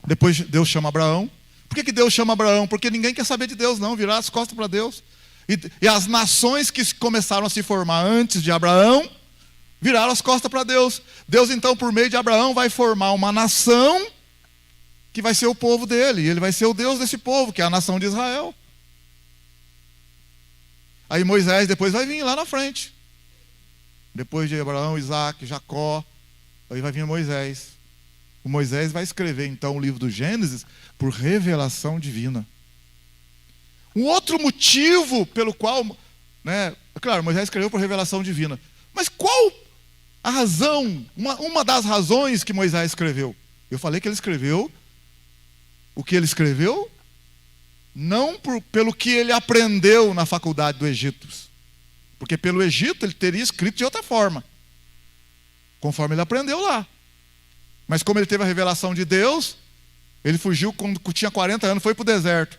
Depois Deus chama Abraão. Por que Deus chama Abraão? Porque ninguém quer saber de Deus não, virar as costas para Deus. E as nações que começaram a se formar antes de Abraão, viraram as costas para Deus. Deus então, por meio de Abraão, vai formar uma nação que vai ser o povo dele. E ele vai ser o Deus desse povo, que é a nação de Israel. Aí Moisés depois vai vir lá na frente. Depois de Abraão, Isaac, Jacó, aí vai vir Moisés. O Moisés vai escrever então o livro do Gênesis por revelação divina. Um outro motivo pelo qual, claro, Moisés escreveu por revelação divina. Mas qual a razão, uma das razões que Moisés escreveu? Eu falei que ele escreveu o que ele escreveu, não pelo que ele aprendeu na faculdade do Egito. Porque pelo Egito ele teria escrito de outra forma, conforme ele aprendeu lá. Mas como ele teve a revelação de Deus, ele fugiu quando tinha 40 anos, foi para o deserto.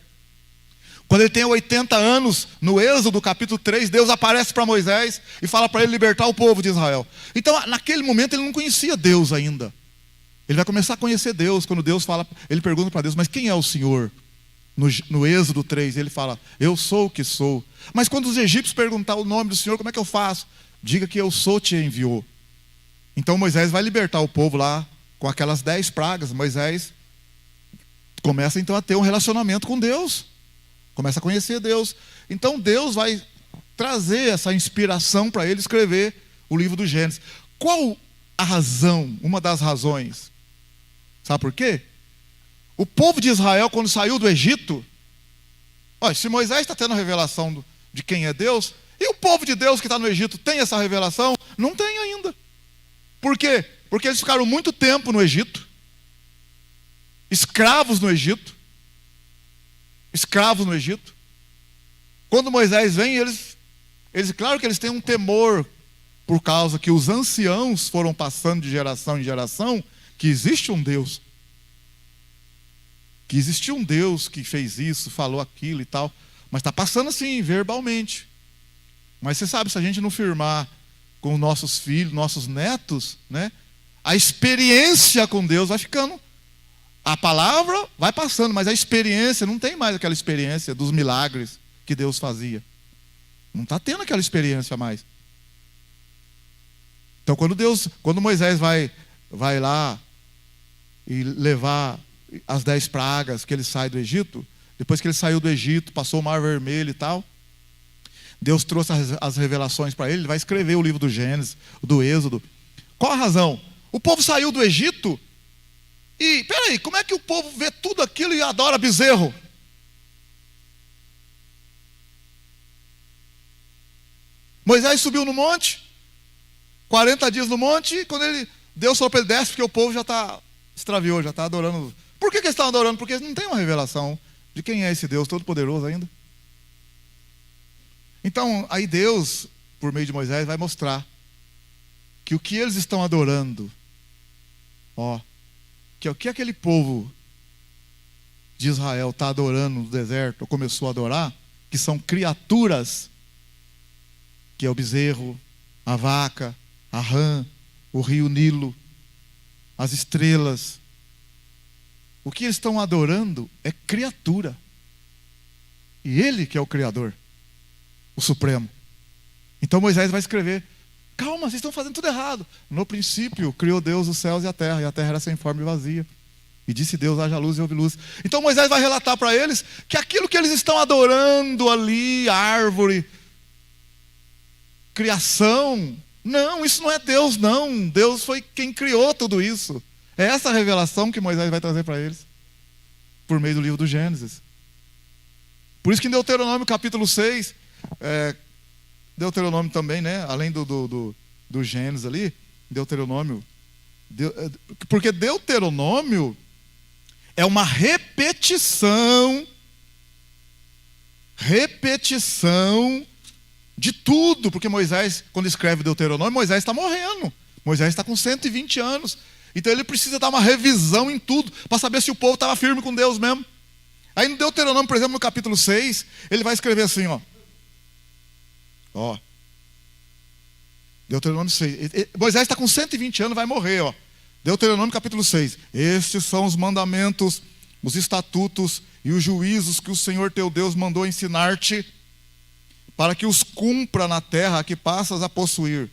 Quando ele tem 80 anos, no Êxodo capítulo 3, Deus aparece para Moisés e fala para ele libertar o povo de Israel. Então, naquele momento ele não conhecia Deus ainda. Ele vai começar a conhecer Deus, quando Deus fala, ele pergunta para Deus, mas quem é o Senhor? No Êxodo 3, ele fala, eu sou o que sou. Mas quando os egípcios perguntar o nome do Senhor, como é que eu faço? Diga que eu sou, te enviou. Então Moisés vai libertar o povo lá, com aquelas 10 pragas. Moisés começa então a ter um relacionamento com Deus. Começa a conhecer Deus. Então Deus vai trazer essa inspiração para ele escrever o livro do Gênesis. Qual a razão? Uma das razões. Sabe por quê? O povo de Israel, quando saiu do Egito, olha, se Moisés está tendo a revelação de quem é Deus, e o povo de Deus que está no Egito tem essa revelação? Não tem ainda. Por quê? Porque eles ficaram muito tempo no Egito, escravos no Egito. Escravos no Egito. Quando Moisés vem, eles claro que eles têm um temor, por causa que os anciãos foram passando de geração em geração, que existe um Deus. Que existiu um Deus que fez isso, falou aquilo e tal. Mas está passando assim, verbalmente. Mas você sabe, se a gente não firmar com nossos filhos, nossos netos, a experiência com Deus vai ficando. A palavra vai passando, mas a experiência, não tem mais aquela experiência dos milagres que Deus fazia. Não está tendo aquela experiência mais. Então quando Moisés vai lá e levar as 10 pragas, que ele sai do Egito, depois que ele saiu do Egito, passou o Mar Vermelho e tal, Deus trouxe as revelações para ele vai escrever o livro do Gênesis, do Êxodo. Qual a razão? O povo saiu do Egito e, peraí, como é que o povo vê tudo aquilo e adora bezerro? Moisés subiu no monte, 40 dias no monte, e quando Deus falou para ele, desce, porque o povo já extraviou, já está adorando. Por que eles estão adorando? Porque eles não têm uma revelação de quem é esse Deus Todo-Poderoso ainda. Então, aí Deus, por meio de Moisés, vai mostrar que o que eles estão adorando, que o que aquele povo de Israel está adorando no deserto, ou começou a adorar, que são criaturas, que é o bezerro, a vaca, a rã, o rio Nilo, as estrelas. O que eles estão adorando é criatura. E ele que é o Criador, o Supremo. Então Moisés vai escrever, calma, vocês estão fazendo tudo errado. No princípio criou Deus os céus e a terra era sem forma e vazia. E disse Deus, haja luz e houve luz. Então Moisés vai relatar para eles que aquilo que eles estão adorando ali, árvore, criação, não, isso não é Deus não. Deus foi quem criou tudo isso. É essa a revelação que Moisés vai trazer para eles, por meio do livro do Gênesis. Por isso que em Deuteronômio capítulo 6, Deuteronômio também, além do Gênesis ali, Deuteronômio, porque Deuteronômio é uma repetição de tudo, porque Moisés, quando escreve Deuteronômio, Moisés está morrendo, Moisés está com 120 anos, então ele precisa dar uma revisão em tudo, para saber se o povo estava firme com Deus mesmo. Aí no Deuteronômio, por exemplo, no capítulo 6, ele vai escrever assim, ó. Deuteronômio 6. Moisés está com 120 anos, vai morrer, ó. Deuteronômio capítulo 6. Estes são os mandamentos, os estatutos e os juízos que o Senhor teu Deus mandou ensinar-te, para que os cumpra na terra a que passas a possuir,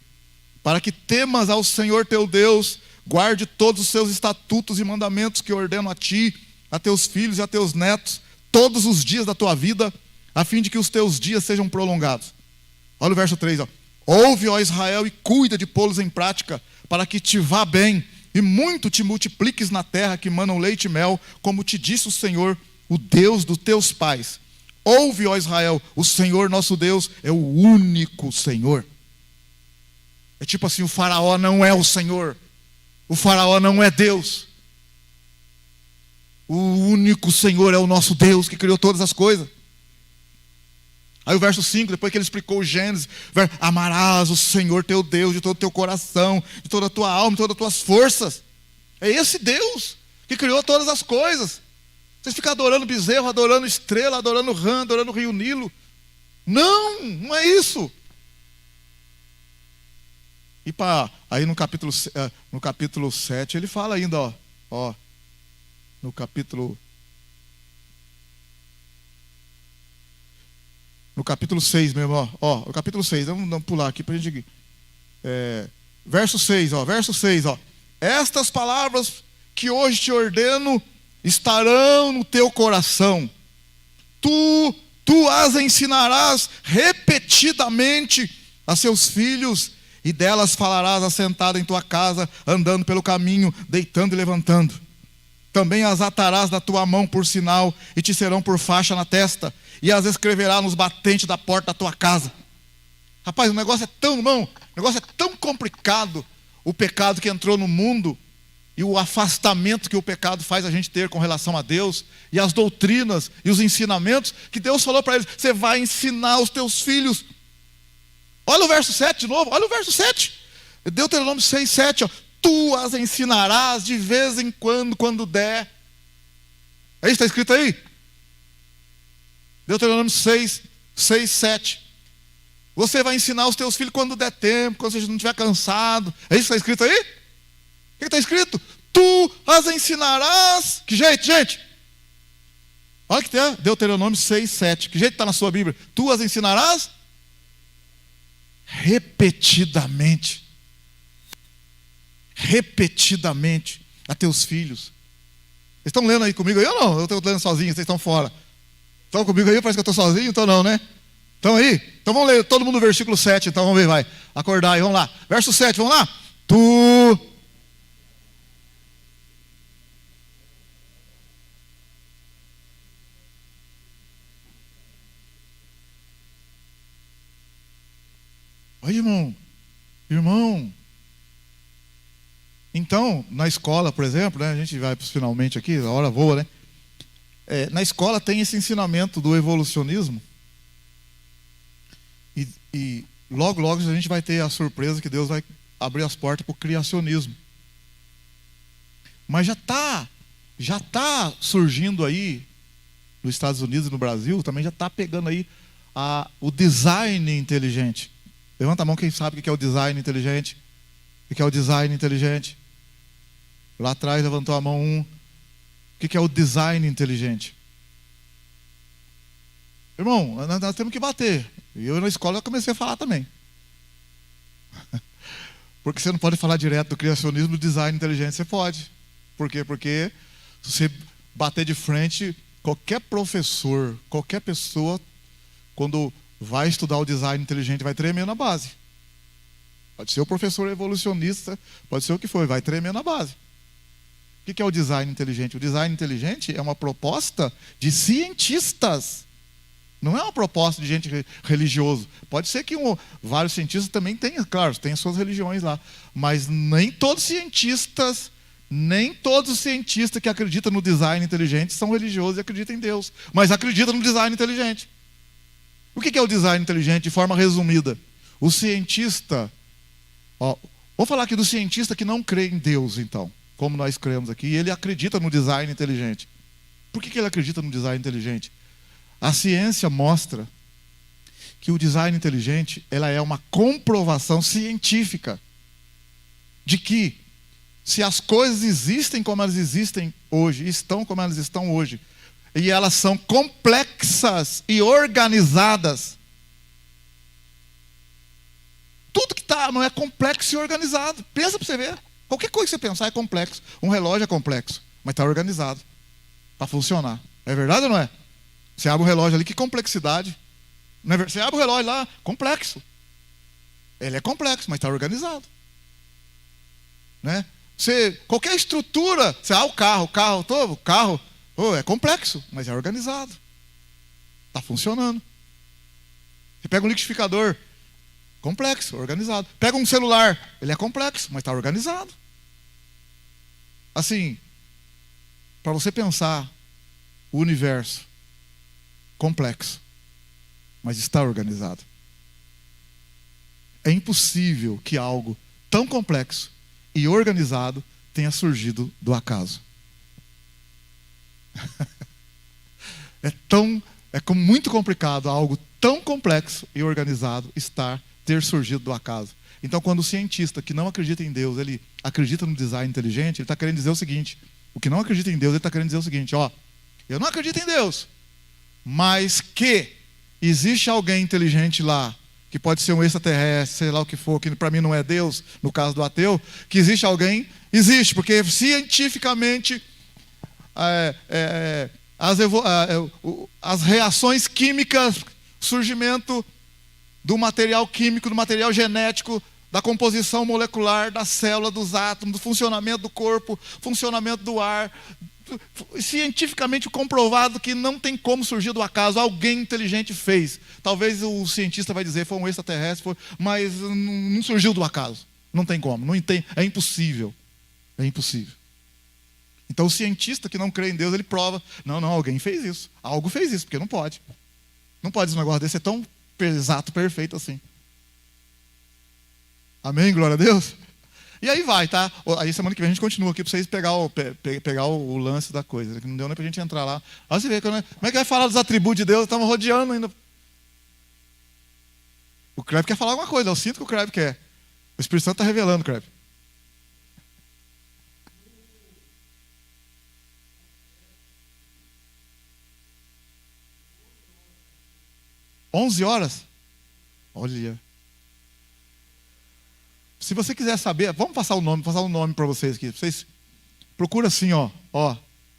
para que temas ao Senhor teu Deus, guarde todos os seus estatutos e mandamentos que ordeno a ti, a teus filhos e a teus netos, todos os dias da tua vida, a fim de que os teus dias sejam prolongados. Olha o verso 3, ó. Ouve, ó Israel, e cuida de pô-los em prática, para que te vá bem, e muito te multipliques na terra que manam leite e mel, como te disse o Senhor, o Deus dos teus pais. Ouve, ó Israel, o Senhor nosso Deus é o único Senhor. É tipo assim, o faraó não é o Senhor. O faraó não é Deus. O único Senhor é o nosso Deus que criou todas as coisas. Aí o verso 5, depois que ele explicou o Gênesis, amarás o Senhor teu Deus de todo o teu coração, de toda a tua alma, de todas as tuas forças. É esse Deus que criou todas as coisas. Vocês ficam adorando bezerro, adorando estrela, adorando rã, adorando rio Nilo. Não, não é isso. E aí no capítulo 7 ele fala ainda, ó, no capítulo 6 mesmo, ó, o capítulo 6, vamos pular aqui para a gente... verso 6, ó. Estas palavras que hoje te ordeno estarão no teu coração. Tu as ensinarás repetidamente a seus filhos, e delas falarás assentado em tua casa, andando pelo caminho, deitando e levantando. Também as atarás na tua mão por sinal, e te serão por faixa na testa, e as escreverás nos batentes da porta da tua casa. Rapaz, o negócio é tão complicado, o pecado que entrou no mundo, e o afastamento que o pecado faz a gente ter com relação a Deus, e as doutrinas e os ensinamentos, que Deus falou para eles: você vai ensinar os teus filhos. Olha o verso 7 de novo, olha o verso 7. Deuteronômio 6, 7, ó. Tu as ensinarás de vez em quando der. É isso que está escrito aí? Deuteronômio 6, 7. Você vai ensinar os teus filhos quando der tempo, quando você não estiver cansado. É isso que está escrito aí? O que está escrito? Tu as ensinarás. Que jeito, gente? Olha que tem Deuteronômio 6, 7. Que jeito está na sua Bíblia? Tu as ensinarás repetidamente a teus filhos. Vocês estão lendo aí comigo aí ou não? Eu estou lendo sozinho, vocês estão fora. Estão comigo aí? Parece que eu estou sozinho, então não, né? Estão aí? Então vamos ler todo mundo o versículo 7, então vamos ver, vai. Acordar aí, vamos lá. Verso 7, vamos lá. Olha, irmão. Então, na escola, por exemplo, né, a gente vai finalmente aqui, a hora voa, né? Na escola tem esse ensinamento do evolucionismo. E logo a gente vai ter a surpresa que Deus vai abrir as portas para o criacionismo. Mas já está surgindo aí, nos Estados Unidos e no Brasil, também já está pegando aí o design inteligente. Levanta a mão quem sabe o que é o design inteligente. O que é o design inteligente? Lá atrás levantou a mão um. O que é o design inteligente? Irmão, nós temos que bater. E eu na escola comecei a falar também. Porque você não pode falar direto do criacionismo do design inteligente. Você pode. Por quê? Porque se você bater de frente, qualquer professor, qualquer pessoa, quando vai estudar o design inteligente, vai tremer na base. Pode ser o professor evolucionista, pode ser o que for, vai tremer na base. O que é o design inteligente? O design inteligente é uma proposta de cientistas. Não é uma proposta de gente religiosa. Pode ser que vários cientistas também tenham, claro, tem as suas religiões lá. Mas nem todos os cientistas que acreditam no design inteligente são religiosos e acreditam em Deus. Mas acreditam no design inteligente. O que é o design inteligente de forma resumida? O cientista... vou falar aqui do cientista que não crê em Deus, então, como nós cremos aqui, e ele acredita no design inteligente. Por que ele acredita no design inteligente? A ciência mostra que o design inteligente, ela é uma comprovação científica de que se as coisas existem como elas existem hoje, estão como elas estão hoje, e elas são complexas e organizadas, tudo que está não é complexo e organizado. Pensa para você ver. Qualquer coisa que você pensar é complexo. Um relógio é complexo, mas está organizado para funcionar. É verdade ou não é? Você abre um relógio ali, que complexidade. Não é verdade? Você abre o relógio lá, complexo. Ele é complexo, mas está organizado. Né? Qualquer estrutura, o carro é complexo, mas é organizado. Está funcionando. Você pega um liquidificador, complexo, organizado. Pega um celular, ele é complexo, mas está organizado. Assim, para você pensar o universo complexo, mas está organizado. É impossível que algo tão complexo e organizado tenha surgido do acaso. É muito complicado algo tão complexo e organizado ter surgido do acaso. Então, quando o cientista que não acredita em Deus, ele acredita no design inteligente, ele está querendo dizer o seguinte: o que não acredita em Deus, ele está querendo dizer o seguinte, eu não acredito em Deus, mas que existe alguém inteligente lá, que pode ser um extraterrestre, sei lá o que for, que para mim não é Deus, no caso do ateu, que existe alguém, existe, porque cientificamente as reações químicas, surgimento do material químico, do material genético, da composição molecular, da célula, dos átomos, do funcionamento do corpo, funcionamento do ar, cientificamente comprovado que não tem como surgir do acaso, alguém inteligente fez. Talvez o cientista vai dizer, foi um extraterrestre, mas não surgiu do acaso. Não tem como, é impossível. É impossível. Então o cientista que não crê em Deus, ele prova, não, alguém fez isso, algo fez isso, porque não pode. Não pode esse negócio desse ser tão exato, perfeito assim. Amém? Glória a Deus? E aí vai, tá? Aí semana que vem a gente continua aqui para vocês pegar o lance da coisa, que não deu nem para a gente entrar lá. Olha você vê, como é que vai falar dos atributos de Deus? Estamos rodeando ainda. O Creve quer falar alguma coisa, eu sinto que o Creve quer. O Espírito Santo está revelando, Creve. 11 horas? Olha. Se você quiser saber, vamos passar o nome para vocês aqui. Vocês procura assim, ó,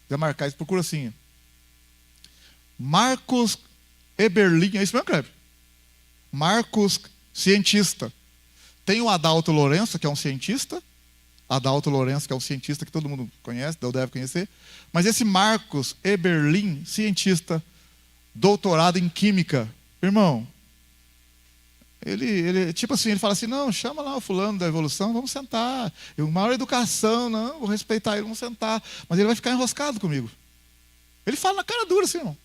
quiser marcar isso, procura assim. Marcos Eberlin, é isso mesmo, Kleber? Marcos, cientista. Tem o Adalto Lourenço, que é um cientista. Adalto Lourenço, que é um cientista que todo mundo conhece, deve conhecer. Mas esse Marcos Eberlin, cientista, doutorado em química. Irmão, ele tipo assim, ele fala assim, não, chama lá o fulano da evolução, vamos sentar. Maior educação, não, vou respeitar ele, vamos sentar. Mas ele vai ficar enroscado comigo. Ele fala na cara dura assim, irmão.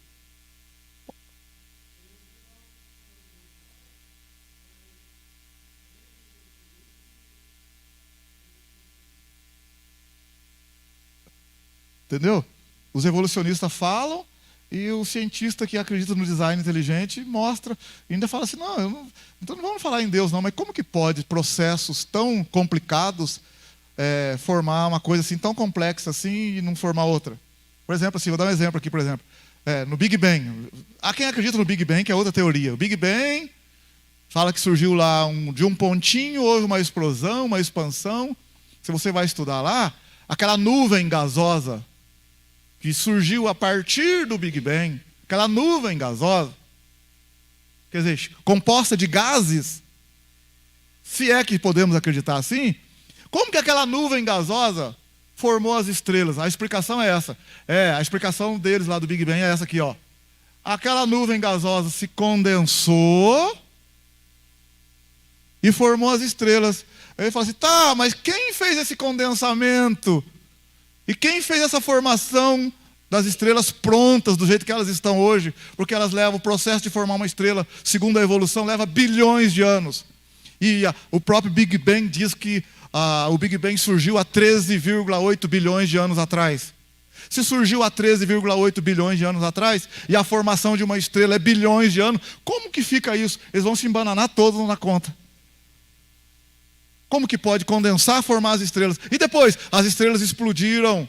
Entendeu? Os evolucionistas falam e o cientista que acredita no design inteligente mostra, e ainda fala assim, então não vamos falar em Deus não, mas como que pode processos tão complicados formar uma coisa assim tão complexa assim e não formar outra? Por exemplo, assim, vou dar um exemplo aqui, por exemplo, no Big Bang. Há quem acredita no Big Bang, que é outra teoria. O Big Bang fala que surgiu lá de um pontinho, houve uma explosão, uma expansão. Se você vai estudar lá, aquela nuvem gasosa que surgiu a partir do Big Bang, aquela nuvem gasosa, quer dizer, composta de gases, se é que podemos acreditar assim, como que aquela nuvem gasosa formou as estrelas? A explicação é essa. A explicação deles lá do Big Bang é essa aqui, ó. Aquela nuvem gasosa se condensou e formou as estrelas. Aí ele fala assim, tá, mas quem fez esse condensamento? E quem fez essa formação das estrelas prontas do jeito que elas estão hoje? Porque elas levam o processo de formar uma estrela, segundo a evolução, leva bilhões de anos. E o próprio Big Bang diz que o Big Bang surgiu há 13,8 bilhões de anos atrás. Se surgiu há 13,8 bilhões de anos atrás, e a formação de uma estrela é bilhões de anos, como que fica isso? Eles vão se embananar todos na conta. Como que pode condensar, formar as estrelas? E depois, as estrelas explodiram.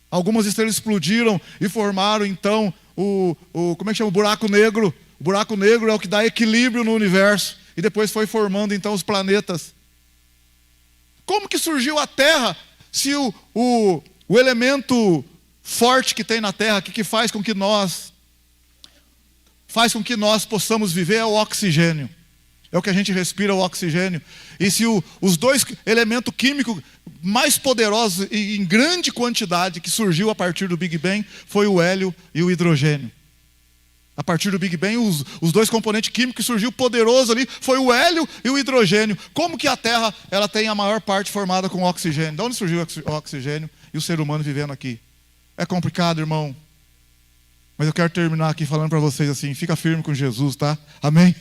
Algumas estrelas explodiram e formaram, então, como é que chama? O buraco negro. O buraco negro é o que dá equilíbrio no universo. E depois foi formando, então, os planetas. Como que surgiu a Terra, se o elemento forte que tem na Terra, que faz com que nós possamos viver, é o oxigênio. É o que a gente respira, o oxigênio. E se os dois elementos químicos mais poderosos e em grande quantidade que surgiu a partir do Big Bang foi o hélio e o hidrogênio. A partir do Big Bang, os dois componentes químicos que surgiu poderoso ali foi o hélio e o hidrogênio. Como que a Terra ela tem a maior parte formada com oxigênio? De onde surgiu o oxigênio e o ser humano vivendo aqui? É complicado, irmão. Mas eu quero terminar aqui falando para vocês assim, fica firme com Jesus, tá? Amém?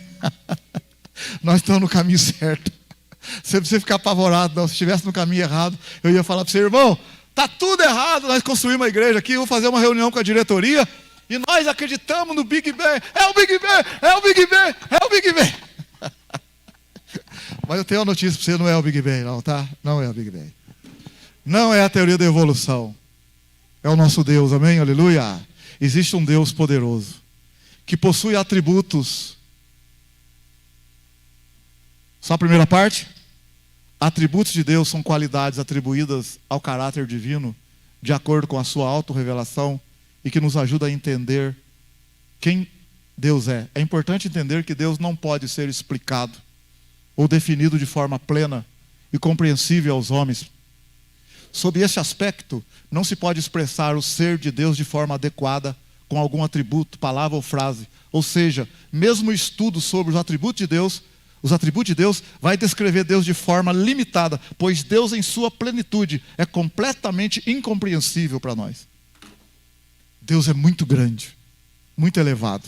Nós estamos no caminho certo. Você não precisa ficar apavorado, não. Se estivesse no caminho errado, eu ia falar para você, irmão, está tudo errado, nós construímos uma igreja aqui, vou fazer uma reunião com a diretoria, e nós acreditamos no Big Bang. É o Big Bang, é o Big Bang, é o Big Bang. Mas eu tenho uma notícia para você, não é o Big Bang, não, tá? Não é o Big Bang. Não é a teoria da evolução. É o nosso Deus, amém? Aleluia. Existe um Deus poderoso, que possui atributos. Só a primeira parte? Atributos de Deus são qualidades atribuídas ao caráter divino, de acordo com a sua autorrevelação, e que nos ajuda a entender quem Deus é. É importante entender que Deus não pode ser explicado ou definido de forma plena e compreensível aos homens. Sob esse aspecto, não se pode expressar o ser de Deus de forma adequada com algum atributo, palavra ou frase. Ou seja, mesmo o estudo sobre os atributos de Deus vai descrever Deus de forma limitada, pois Deus em sua plenitude é completamente incompreensível para nós. Deus é muito grande, muito elevado,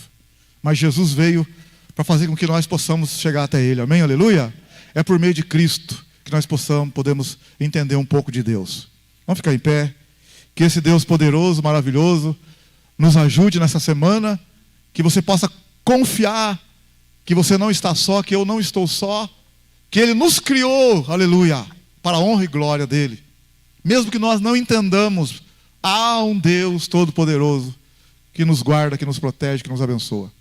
mas Jesus veio para fazer com que nós possamos chegar até Ele, amém? Aleluia? É por meio de Cristo que nós podemos entender um pouco de Deus. Vamos ficar em pé, que esse Deus poderoso, maravilhoso, nos ajude nessa semana, que você possa confiar que você não está só, que eu não estou só, que Ele nos criou, aleluia, para a honra e glória dEle. Mesmo que nós não entendamos, há um Deus todo-poderoso que nos guarda, que nos protege, que nos abençoa.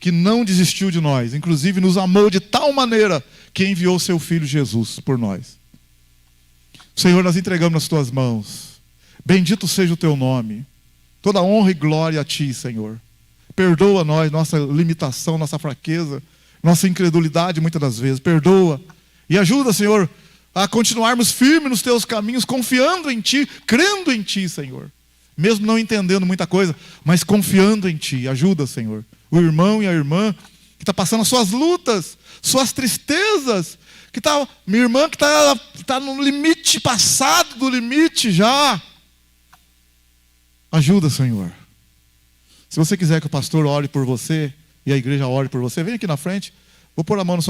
Que não desistiu de nós, inclusive nos amou de tal maneira que enviou seu Filho Jesus por nós. Senhor, nós entregamos nas Tuas mãos. Bendito seja o Teu nome. Toda honra e glória a Ti, Senhor. Perdoa nós, nossa limitação, nossa fraqueza, nossa incredulidade muitas das vezes. Perdoa. E ajuda, Senhor, a continuarmos firmes nos Teus caminhos, confiando em Ti, crendo em Ti, Senhor. Mesmo não entendendo muita coisa, mas confiando em Ti. Ajuda, Senhor. O irmão e a irmã que está passando as suas lutas, suas tristezas, minha irmã que está no limite, passado do limite já. Ajuda, Senhor. Se você quiser que o pastor ore por você e a igreja ore por você, vem aqui na frente. Vou pôr a mão na sua